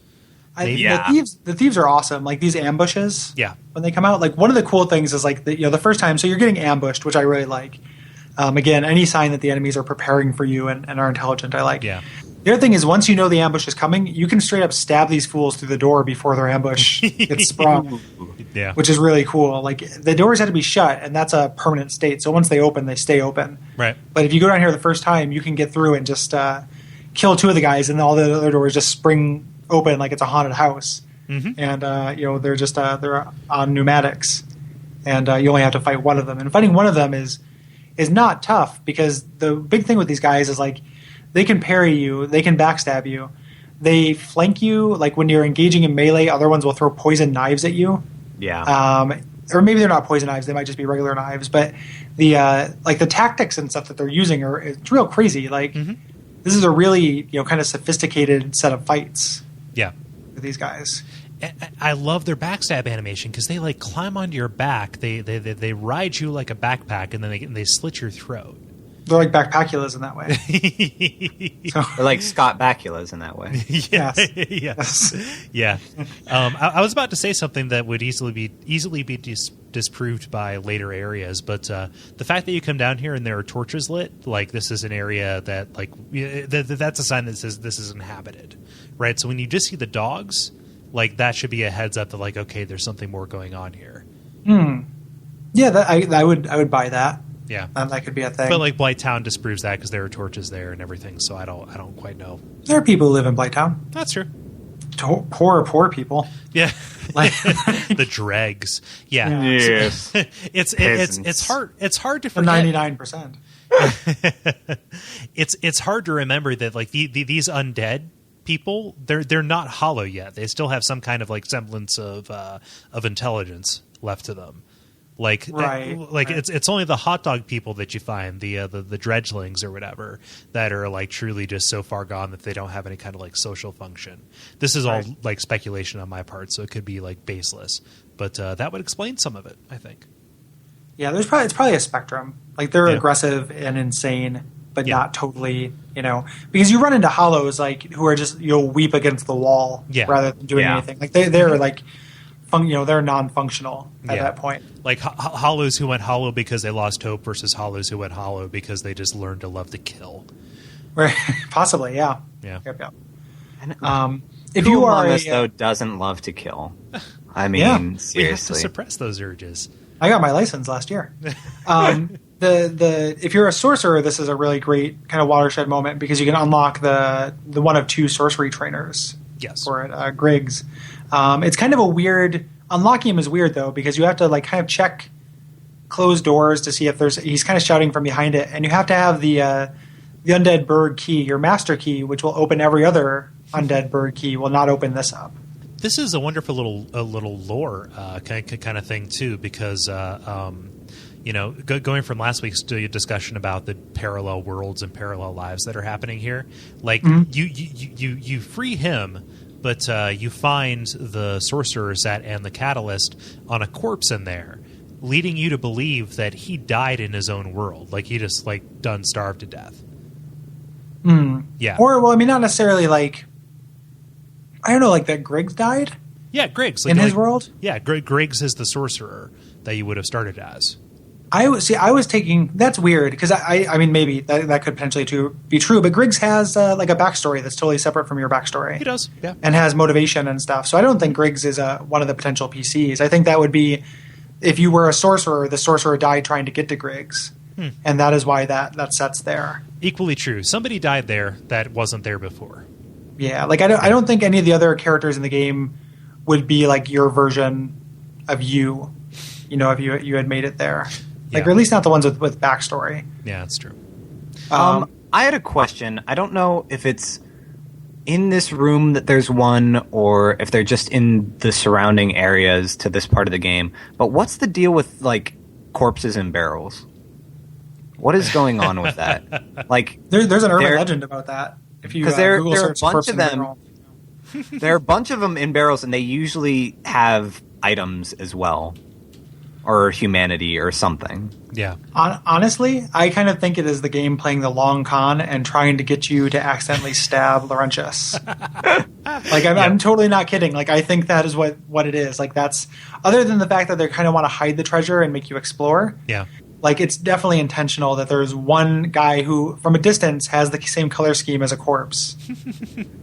The thieves are awesome. Like these ambushes, when they come out. Like one of the cool things is like the first time. So you're getting ambushed, which I really like. Again, any sign that the enemies are preparing for you and are intelligent, I like. Yeah. The other thing is once you know the ambush is coming, you can straight up stab these fools through the door before their ambush gets sprung. Yeah. Which is really cool. Like the doors had to be shut, and that's a permanent state. So once they open, they stay open. Right. But if you go down here the first time, you can get through and just kill two of the guys, and all the other doors just spring open like it's a haunted house. Mm-hmm. And they're just they're on pneumatics, and you only have to fight one of them. And fighting one of them is not tough because the big thing with these guys is like they can parry you, they can backstab you, they flank you. Like when you're engaging in melee, other ones will throw poison knives at you. Yeah. Or maybe they're not poison knives; they might just be regular knives. But the the tactics and stuff that they're using it's real crazy. Like this is a really kind of sophisticated set of fights. Yeah. With these guys. I love their backstab animation because they like climb onto your back. They ride you like a backpack, and then they slit your throat. They're like backpackulas in that way. They're like Scott Bakulas in that way. Yes. Yeah. I was about to say something that would easily be disproved by later areas, but the fact that you come down here and there are torches lit, like this is an area that like that's a sign that says this is inhabited, right? So when you just see the dogs, like that should be a heads up that like, okay, there's something more going on here. Yeah, I would buy that. Yeah, that could be a thing. But like Blighttown disproves that because there are torches there and everything. So I don't quite know. There are people who live in Blighttown. That's true. Poor people. Yeah, the dregs. Yeah, Yes. It's hard. It's hard to forget. 99%. It's hard to remember that like these undead people, they're not hollow yet. They still have some kind of like semblance of intelligence left to them. Like, right. It's only the hot dog people that you find, the dredgelings or whatever, that are like truly just so far gone that they don't have any kind of like social function. This is all like speculation on my part, so it could be like baseless, but that would explain some of it, I think. Yeah, it's probably a spectrum. Like they're aggressive and insane, but not totally, because you run into hollows like who are just you'll weep against the wall rather than doing anything. Like they're like. They're non-functional at that point. Like hollows who went hollow because they lost hope versus hollows who went hollow because they just learned to love to kill. Right. Possibly, yeah. Yeah. Yep. If you are among us, though, doesn't love to kill. I mean, seriously. We have to suppress those urges. I got my license last year. If you're a sorcerer, this is a really great kind of watershed moment because you can unlock the one of two sorcery trainers. Yes. For it, Griggs. It's kind of a weird unlocking him is weird though because you have to like kind of check closed doors to see if he's kind of shouting from behind it, and you have to have the Undead Burg key, your master key, which will open every other Undead Burg key, will not open this up. This is a wonderful little lore kind of thing too, because going from last week's discussion about the parallel worlds and parallel lives that are happening here, like you free him. But you find the sorcerer set and the catalyst on a corpse in there, leading you to believe that he died in his own world, like he just like done starved to death. Yeah. Or not necessarily like I don't know, like that Griggs died. Yeah, Griggs in his world. Yeah, Griggs is the sorcerer that you would have started as. I was taking that's weird because I mean maybe that could potentially be true, but Griggs has like a backstory that's totally separate from your backstory. He does, yeah, and has motivation and stuff. So I don't think Griggs is one of the potential PCs. I think that would be if you were a sorcerer, the sorcerer died trying to get to Griggs, and that is why that set's there. Equally true. Somebody died there that wasn't there before. Yeah, like I don't think any of the other characters in the game would be like your version of you. You know, if you had made it there. Like, or at least not the ones with backstory. Yeah, that's true. I had a question. I don't know if it's in this room that there's one, or if they're just in the surrounding areas to this part of the game. But what's the deal with like corpses in barrels? What is going on with that? Like, there's an urban legend about that. If you Google there are search a bunch corpse of in them. barrel. There are a bunch of them in barrels, and they usually have items as well. Or humanity or something. Yeah. Honestly, I kind of think it is the game playing the long con and trying to get you to accidentally stab Laurentius. Like, I'm totally not kidding. Like, I think that is what it is. Like, that's other than the fact that they kind of want to hide the treasure and make you explore. Yeah. Like, it's definitely intentional that there's one guy who, from a distance, has the same color scheme as a corpse,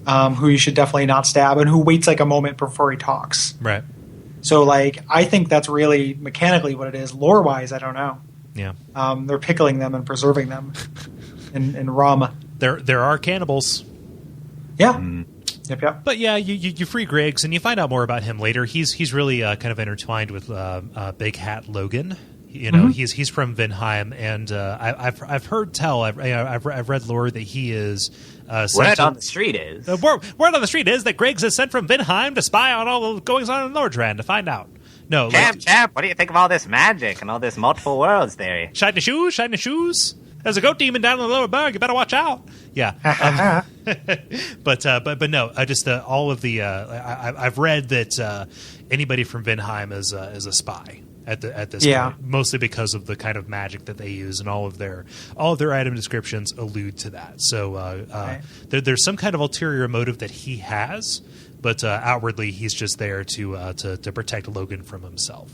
who you should definitely not stab, and who waits like a moment before he talks. Right. So, like, I think that's really mechanically what it is. Lore-wise, I don't know. Yeah. They're pickling them and preserving them in rum. There are cannibals. Yeah. Yep. But yeah, you free Griggs, and you find out more about him later. He's really kind of intertwined with Big Hat Logan. You know, he's from Vinheim, and I've heard tell. I've read lore that he is. Word on the street is word on the street is that Griggs is sent from Vinheim to spy on all the goings on in Nordrand to find out. No, Champ, what do you think of all this magic and all this multiple worlds theory? Shiny shoes. There's a goat demon down in the lower burg. You better watch out. Yeah, but no. I just all of the. I've read that anybody from Vinheim is a spy at this point, mostly because of the kind of magic that they use, and all of their item descriptions allude to that. So there's some kind of ulterior motive that he has, but outwardly he's just there to protect Logan from himself.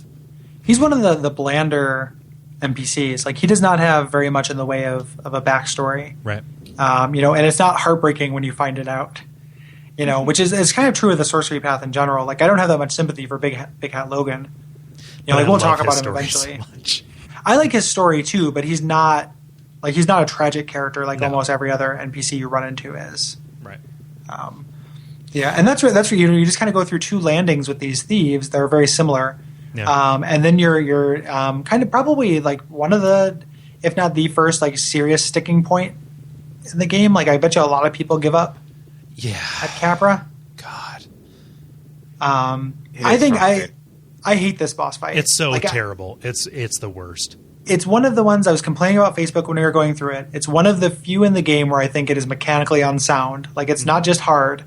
He's one of the blander NPCs. Like, he does not have very much in the way of a backstory, right? You know, and it's not heartbreaking when you find it out. You know, which is kind of true of the sorcery path in general. Like, I don't have that much sympathy for Big Hat Logan. You know, like, we'll talk about him eventually. So I like his story too, but he's not a tragic character like almost every other NPC you run into is. Right. Yeah, and that's where you just kind of go through two landings with these thieves that are very similar. Yeah. And then you're kind of probably like one of the, if not the first, like serious sticking point in the game. Like, I bet you a lot of people give up. Yeah. At Capra. God. I think I hate this boss fight. It's so terrible. It's the worst. It's one of the ones I was complaining about Facebook when we were going through it. It's one of the few in the game where I think it is mechanically unsound. Like, it's not just hard.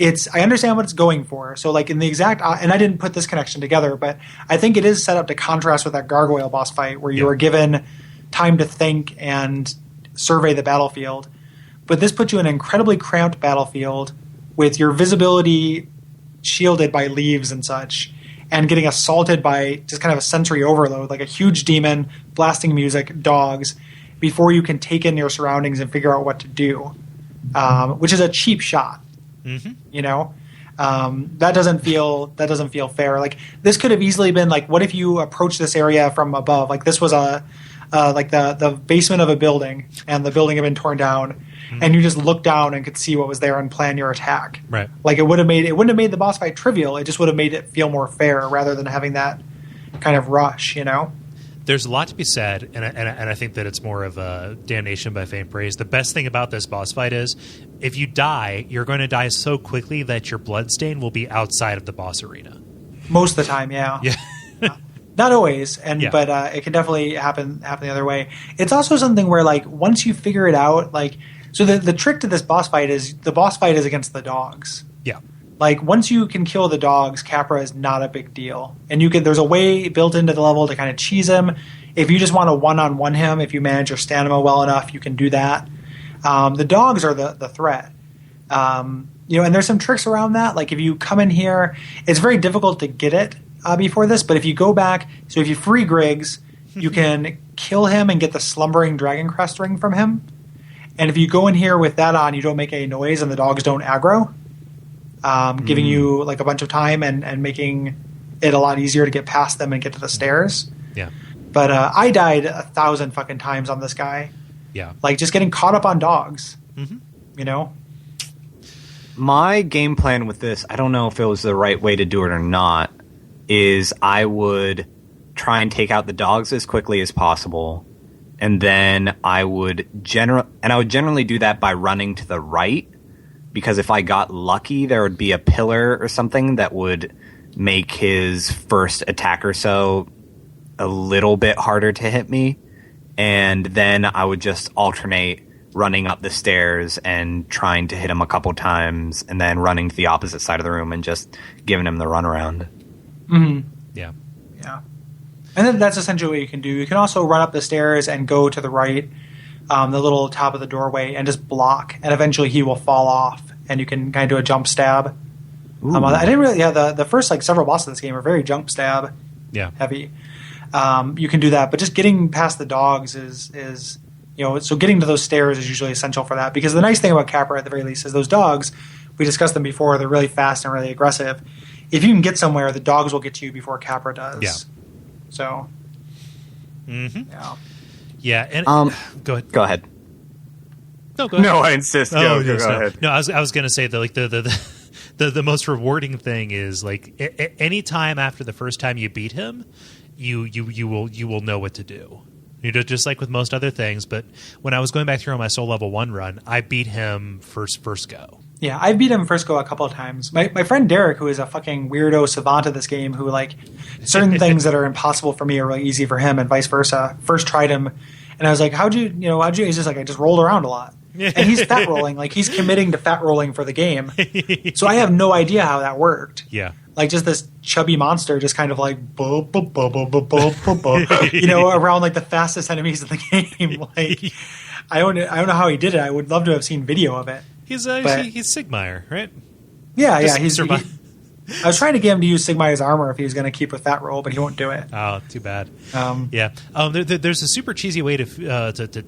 I understand what it's going for. So, like, in the exact, and I didn't put this connection together, but I think it is set up to contrast with that gargoyle boss fight where you are given time to think and survey the battlefield. But this puts you in an incredibly cramped battlefield with your visibility shielded by leaves and such, and getting assaulted by just kind of a sensory overload, like a huge demon, blasting music, dogs, before you can take in your surroundings and figure out what to do, which is a cheap shot. Mm-hmm. You know, that doesn't feel fair. Like, this could have easily been like, what if you approach this area from above? Like, this was like the basement of a building, and the building had been torn down, and you just looked down and could see what was there and plan your attack. Right. Like, it wouldn't have made the boss fight trivial. It just would have made it feel more fair rather than having that kind of rush. You know. There's a lot to be said, and I think that it's more of a damnation by faint praise. The best thing about this boss fight is, if you die, you're going to die so quickly that your bloodstain will be outside of the boss arena. Most of the time, yeah. Yeah. Not always, but it can definitely happen the other way. It's also something where, like, once you figure it out, like, so the trick to this boss fight is against the dogs. Yeah. Like, once you can kill the dogs, Capra is not a big deal. And there's a way built into the level to kind of cheese him. If you just want to one-on-one him, if you manage your stamina well enough, you can do that. The dogs are the threat. You know, and there's some tricks around that. Like, if you come in here, it's very difficult to get it before this, but if you go back, so if you free Griggs, you can kill him and get the slumbering dragon crest ring from him. And if you go in here with that on, you don't make any noise and the dogs don't aggro, giving you like a bunch of time and making it a lot easier to get past them and get to the stairs. Yeah. But I died 1,000 fucking times on this guy. Yeah. Like just getting caught up on dogs. You know? My game plan with this, I don't know if it was the right way to do it or not, is I would try and take out the dogs as quickly as possible. And then I would generally do that by running to the right, because if I got lucky, there would be a pillar or something that would make his first attack or so a little bit harder to hit me. And then I would just alternate running up the stairs and trying to hit him a couple times, and then running to the opposite side of the room and just giving him the runaround. Yeah. Yeah. And then that's essentially what you can do. You can also run up the stairs and go to the right, the little top of the doorway, and just block. And eventually he will fall off, and you can kind of do a jump stab. I didn't really. Yeah, the first like several bosses of this game are very jump stab heavy. You can do that, but just getting past the dogs is so getting to those stairs is usually essential for that. Because the nice thing about Capra at the very least is those dogs. We discussed them before. They're really fast and really aggressive. If you can get somewhere, the dogs will get to you before Capra does. Yeah. So. Yeah. Yeah. And go ahead. Go ahead. No, go ahead. No, I insist. Go ahead. No, I was going to say that like the most rewarding thing is like any time after the first time you beat him, you will know what to do. Just like with most other things. But when I was going back through on my Soul Level 1 run, I beat him first go. Yeah, I beat him first go a couple of times. My friend Derek, who is a fucking weirdo savant of this game, who like certain things that are impossible for me are really easy for him, and vice versa. First tried him, and I was like, how'd you? He's just like, I just rolled around a lot, and he's fat rolling, like he's committing to fat rolling for the game. So I have no idea how that worked. Yeah, like just this chubby monster, just kind of like around like the fastest enemies in the game. Like I don't know how he did it. I would love to have seen video of it. He's Sigmire, right? Yeah, I was trying to get him to use Sigmire's armor if he was going to keep with that roll, but he won't do it. Oh, too bad. There's a super cheesy way to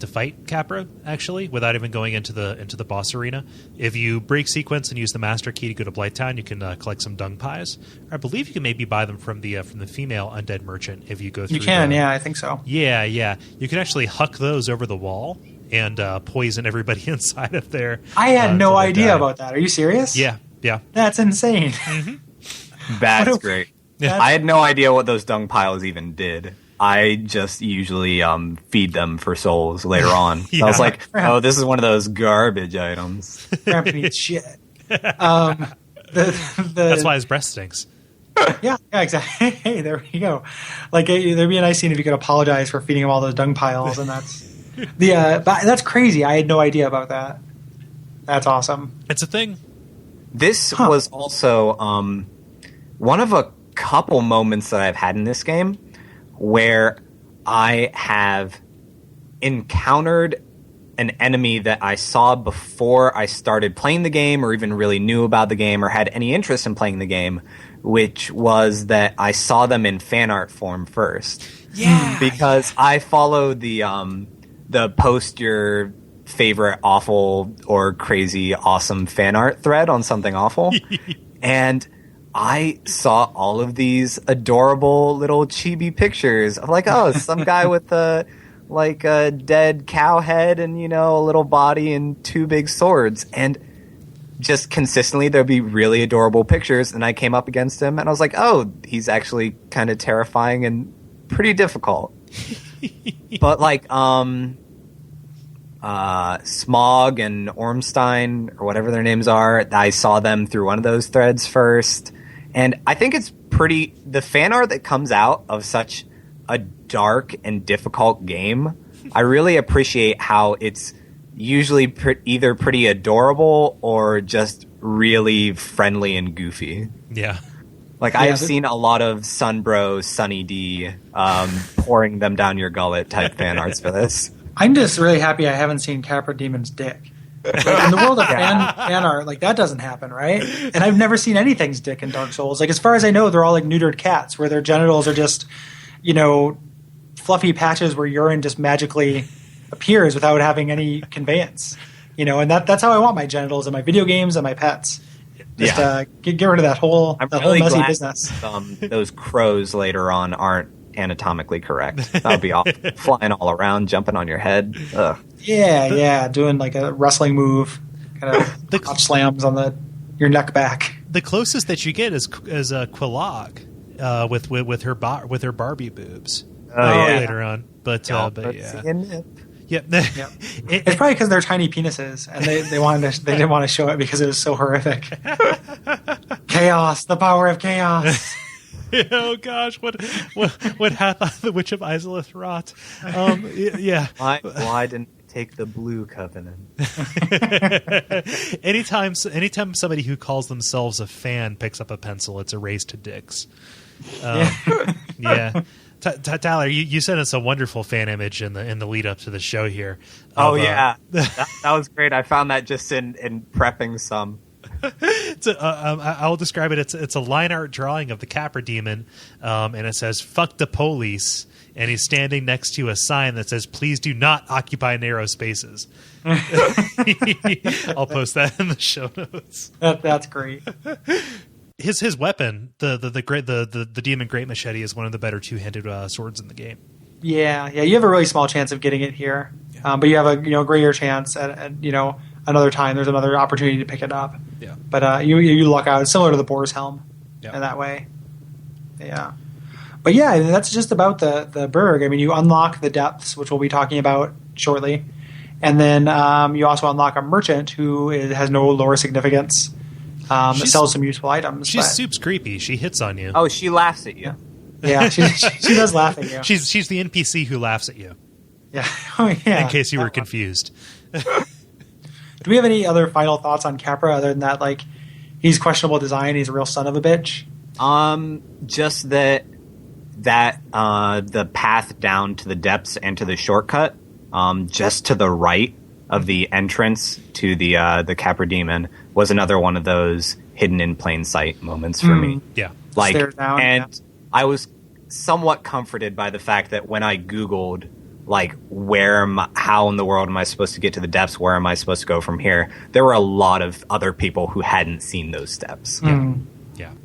fight Capra actually, without even going into the boss arena. If you break sequence and use the master key to go to Blighttown, you can collect some dung pies. I believe you can maybe buy them from the female undead merchant if you go through. You can, I think so. Yeah. You can actually huck those over the wall and poison everybody inside of there. I had no idea about that. Are you serious? Yeah. That's insane. That's great. I had no idea what those dung piles even did. I just usually feed them for souls later on. So I was like, oh, this is one of those garbage items. Cramp eats shit. That's why his breath stinks. Yeah, exactly. Hey, there you go. Like, there'd be a nice scene if you could apologize for feeding him all those dung piles, and that's but that's crazy. I had no idea about that. That's awesome. It's a thing. This was also one of a couple moments that I've had in this game where I have encountered an enemy that I saw before I started playing the game or even really knew about the game or had any interest in playing the game, which was that I saw them in fan art form first. Yeah. Because I followed the post your favorite awful or crazy awesome fan art thread on Something Awful. And I saw all of these adorable little chibi pictures of like, oh, some guy with a dead cow head and, a little body and two big swords. And just consistently there'd be really adorable pictures. And I came up against him and I was like, oh, he's actually kind of terrifying and pretty difficult. But Smog and Ormstein, or whatever their names are, I saw them through one of those threads first. And I think it's the fan art that comes out of such a dark and difficult game, I really appreciate how it's usually either pretty adorable or just really friendly and goofy. Yeah. I've seen a lot of Sunbro, Sunny D, pouring them down your gullet type fan arts for this. I'm just really happy I haven't seen Capra Demon's dick. In the world of fan art, that doesn't happen, right? And I've never seen anything's dick in Dark Souls. As far as I know, they're all neutered cats, where their genitals are just, fluffy patches where urine just magically appears without having any conveyance. And that's how I want my genitals in my video games and my pets. Just get rid of that whole really messy glad business. Those crows later on aren't anatomically correct. That would be awful. Flying all around, jumping on your head. Ugh. Yeah, doing like a wrestling move, kind of crotch slams on your neck back. The closest that you get is Quilog with her Barbie boobs. Later on, but yeah. Yep. It's probably because they're tiny penises, and they didn't want to show it because it was so horrific. Chaos, the power of chaos. Oh gosh, what hath the Witch of Izalith wrought? Yeah. Why didn't I take the blue covenant? Anytime somebody who calls themselves a fan picks up a pencil, it's a race to dicks. Yeah. Tyler, you sent us a wonderful fan image in the lead up to the show here. That was great. I found that just in prepping some. I'll describe it. It's a line art drawing of the Capra Demon, and it says "Fuck the police," and he's standing next to a sign that says "Please do not occupy narrow spaces." I'll post that in the show notes. That's great. His weapon, the Demon Great Machete, is one of the better two-handed swords in the game. Yeah. You have a really small chance of getting it here, but you have a greater chance at another time. There's another opportunity to pick it up. Yeah. But you luck out. It's similar to the Boar's Helm in that way. Yeah. But yeah, that's just about the Burg. I mean, you unlock the depths, which we'll be talking about shortly, and then you also unlock a merchant who has no lore significance. That sells some useful items. She's soup's creepy. She hits on you. Oh, she laughs at you. Yeah, she does laugh at you. She's the NPC who laughs at you. Yeah. Oh, yeah. In case you were confused. Do we have any other final thoughts on Capra other than that, like, he's questionable design, he's a real son of a bitch? Just that the path down to the depths and to the shortcut, just to the right of the entrance to the Capra Demon was another one of those hidden in plain sight moments for me. Yeah. I was somewhat comforted by the fact that when I Googled, like, how in the world am I supposed to get to the depths? Where am I supposed to go from here? There were a lot of other people who hadn't seen those steps. Yeah.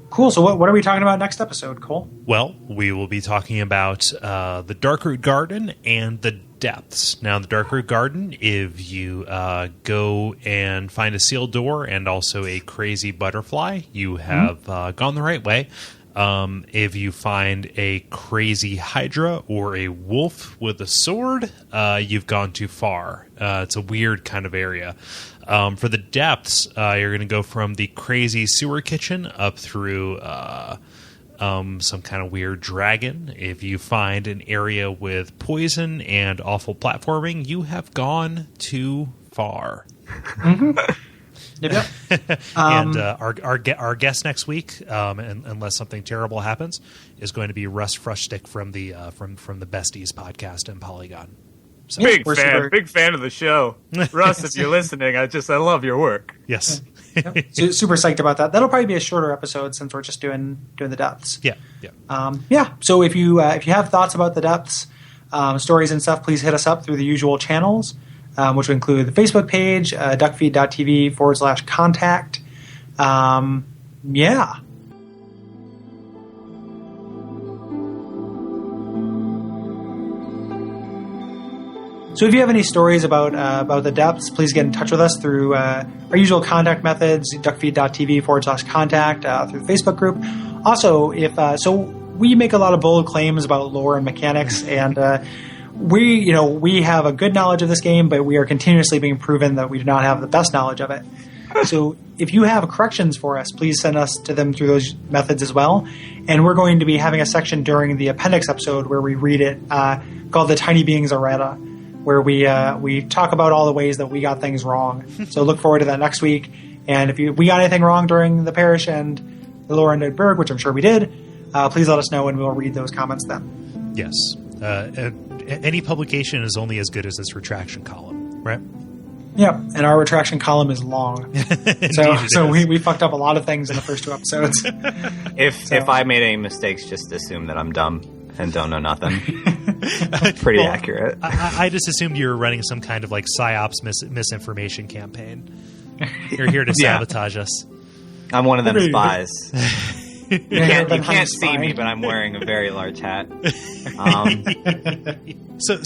Cool. So what are we talking about next episode, Cole? Well, we will be talking about the Darkroot Garden and the depths. Now, the Darkroot Garden, if you go and find a sealed door and also a crazy butterfly, you have gone the right way. If you find a crazy Hydra or a wolf with a sword, you've gone too far. It's a weird kind of area. For the depths, you're going to go from the crazy sewer kitchen up through some kind of weird dragon. If you find an area with poison and awful platforming, you have gone too far. Yep. And our guest next week, unless something terrible happens, is going to be Russ Frushtick from the Besties podcast and Polygon. So, big fan of the show. Russ, if you're listening, I love your work. Yes. Yep. Super psyched about that. That'll probably be a shorter episode since we're just doing the depths. Yeah. So if you have thoughts about the depths, stories and stuff, please hit us up through the usual channels, which will include the Facebook page, Duckfeed.tv/contact. Yeah. So if you have any stories about the depths, please get in touch with us through our usual contact methods, Duckfeed.tv/contact, through the Facebook group. Also, we make a lot of bold claims about lore and mechanics, and we have a good knowledge of this game, but we are continuously being proven that we do not have the best knowledge of it. So if you have corrections for us, please send us to them through those methods as well. And we're going to be having a section during the appendix episode where we read it, called The Tiny Beings Errata, where we talk about all the ways that we got things wrong. So look forward to that next week. And if we got anything wrong during the parish and the Lower Undead Burg, which I'm sure we did, please let us know and we'll read those comments then. Yes. Any publication is only as good as its retraction column, right? Yeah, and our retraction column is long. so we fucked up a lot of things in the first two episodes. If I made any mistakes, just assume that I'm dumb and don't know nothing. Pretty accurate. I just assumed you were running some kind of like psyops misinformation campaign. You're here to sabotage us. I'm one of them spies. You can't see me, but I'm wearing a very large hat.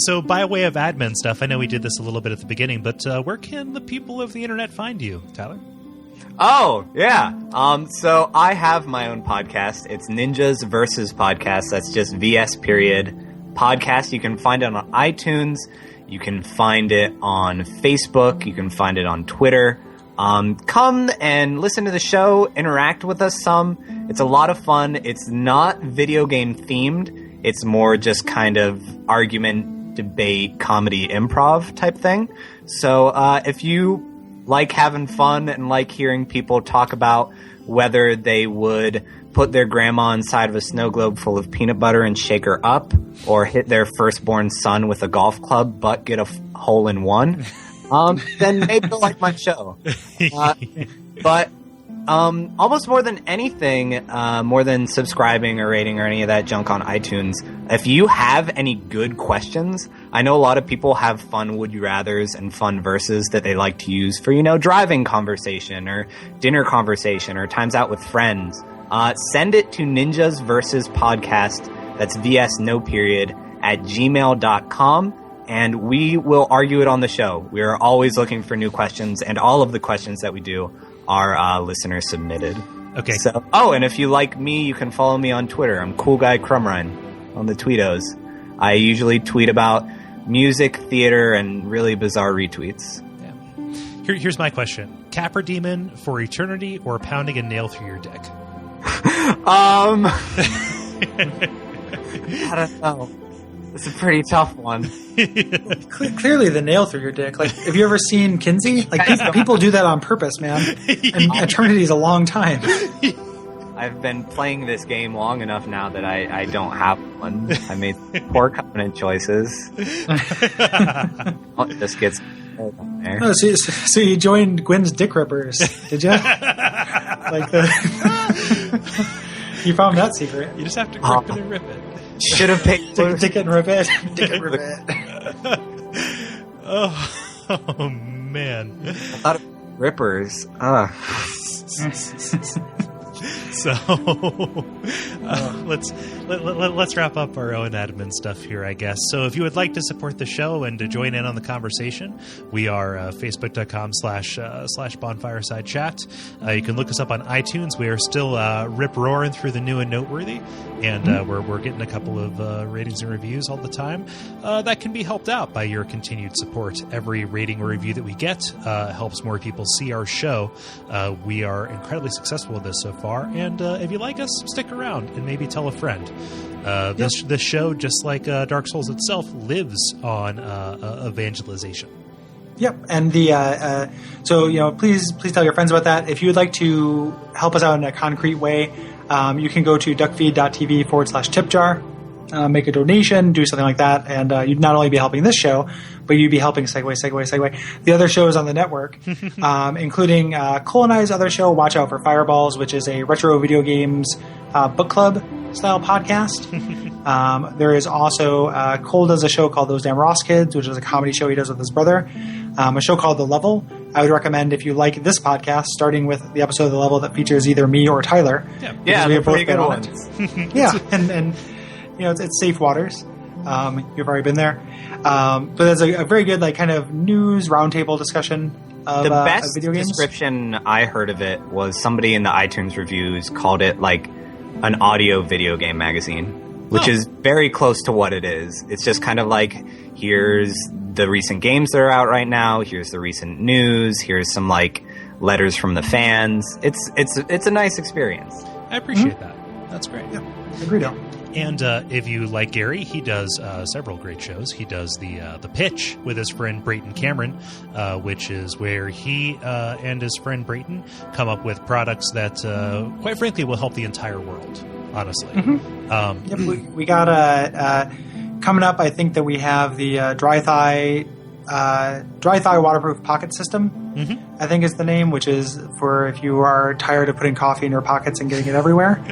So by way of admin stuff, I know we did this a little bit at the beginning, but where can the people of the internet find you, Tyler? Oh, yeah. So I have my own podcast. It's Ninjas Versus Podcast. That's just VS period podcast. You can find it on iTunes. You can find it on Facebook. You can find it on Twitter. Come and listen to the show, interact with us some. It's a lot of fun. It's not video game themed. It's more just kind of argument, debate, comedy, improv type thing. So, if you like having fun and like hearing people talk about whether they would put their grandma inside of a snow globe full of peanut butter and shake her up, or hit their firstborn son with a golf club but get a hole in one, then maybe you'll like my show. But almost more than anything, more than subscribing or rating or any of that junk on iTunes, if you have any good questions, I know a lot of people have fun would you rathers and fun verses that they like to use for, driving conversation or dinner conversation or times out with friends. Send it to Ninjas Versus Podcast, that's VS no period, at gmail.com. And we will argue it on the show. We are always looking for new questions, and all of the questions that we do are listener submitted. Okay. So, and if you like me, you can follow me on Twitter. I'm Cool Guy Crumrine on the Tweetos. I usually tweet about music, theater, and really bizarre retweets. Yeah. Here's my question: Capper Demon for eternity, or pounding a nail through your dick? I don't know. It's a pretty tough one. Clearly the nail through your dick. Like, have you ever seen Kinsey? Like, people do that on purpose, man. And eternity is a long time. I've been playing this game long enough now that I don't have one. I made poor covenant choices. This gets there. Oh, so you joined Gwen's Dick Rippers, did you? You found that secret. You just have to grip it and rip it. Should have picked Dick and rip it. Dick and rip it. Oh man. A lot of rippers. So let's wrap up our own admin stuff here, I guess. So if you would like to support the show and to join in on the conversation, we are facebook.com/bonfireside chat. You can look us up on iTunes. We are still rip roaring through the new and noteworthy, and we're getting a couple of ratings and reviews all the time. That can be helped out by your continued support. Every rating or review that we get helps more people see our show. We are incredibly successful with this so far, and if you like us, stick around and maybe tell a friend. This show, just like Dark Souls itself, lives on evangelization. Yep, and please tell your friends about that. If you would like to help us out in a concrete way, you can go to Duckfeed.tv /tipjar, make a donation, do something like that, and you'd not only be helping this show, but you'd be helping segue the other shows on the network, including Kole and I's other show, Watch Out for Fireballs, which is a retro video games book club style podcast. There is also Kole does a show called Those Damn Ross Kids, which is a comedy show he does with his brother. A show called The Level. I would recommend, if you like this podcast, starting with the episode of The Level that features either me or Tyler. Yeah, we have both pretty good ones. Yeah, and it's safe waters. You've already been there. But there's a very good kind of news roundtable discussion of the best video games. Description I heard of it was somebody in the iTunes reviews called it like an audio video game magazine, which is very close to what it is. It's just kind of like, here's the recent games that are out right now, here's the recent news, here's some letters from the fans. It's a nice experience. I appreciate that. That's great. Yeah, agreed on. And if you like Gary, he does several great shows. He does the Pitch with his friend Brayton Cameron, which is where he and his friend Brayton come up with products that, quite frankly, will help the entire world, honestly. We got coming up, I think that we have the Dry Thigh dry thaw waterproof pocket system, I think is the name, which is for if you are tired of putting coffee in your pockets and getting it everywhere.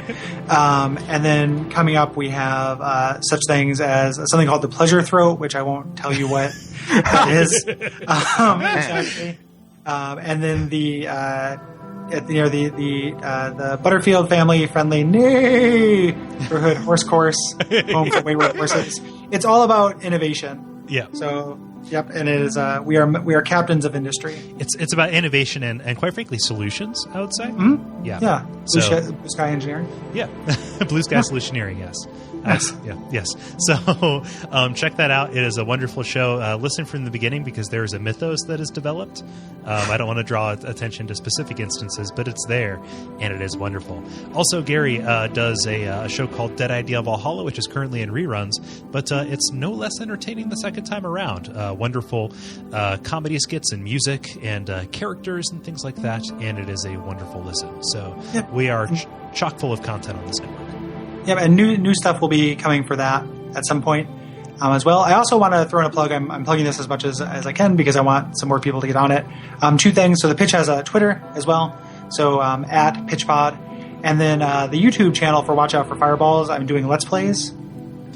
And then coming up, we have such things as something called the pleasure throat, which I won't tell you what that is. Exactly. And then the Butterfield family friendly neighborhood horse course, home for wayward horses. It's all about innovation. Yeah. So, yep, and it is. We are captains of industry. It's about innovation and quite frankly solutions, I would say. Mm-hmm. Yeah. Yeah. So, Blue sky engineering. Yeah. Blue sky solutioneering. Yes. Yes. So check that out. It is a wonderful show. Listen from the beginning because there is a mythos that is developed. I don't want to draw attention to specific instances, but it's there, and it is wonderful. Also, Gary does a show called Dead Idea Valhalla, which is currently in reruns, but it's no less entertaining the second time around. Wonderful comedy skits and music and characters and things like that, and it is a wonderful listen. So we are chock full of content on this network. Yeah, and new stuff will be coming for that at some point as well. I also want to throw in a plug. I'm plugging this as much as I can because I want some more people to get on it. Two things. So the Pitch has a Twitter as well. So at PitchPod. And then the YouTube channel for Watch Out for Fireballs. I'm doing Let's Plays.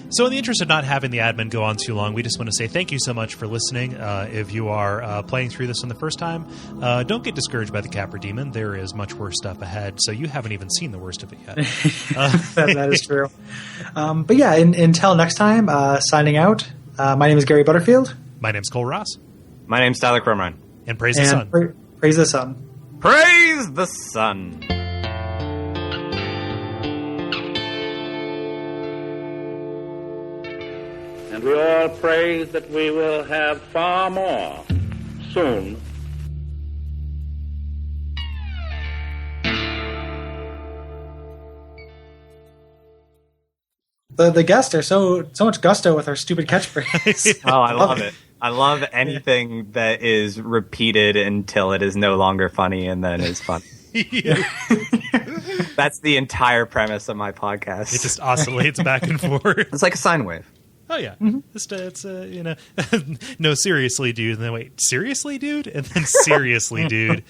So in the interest of not having the admin go on too long, we just want to say thank you so much for listening. If you are playing through this on the first time, don't get discouraged by the Capra Demon. There is much worse stuff ahead, so you haven't even seen the worst of it yet. That is true. But yeah, until next time, signing out. My name is Gary Butterfield. My name's Kole Ross. My name's Tyler Crumrine. And praise the sun. Praise the sun. Praise the sun. And we all pray that we will have far more soon. The guests are so much gusto with our stupid catchphrase. Oh, I love it. I love anything that is repeated until it is no longer funny and then is funny. That's the entire premise of my podcast. It just oscillates back and forth. It's like a sine wave. Oh yeah, it's no, seriously, dude. And then wait, seriously, dude, and then seriously, dude.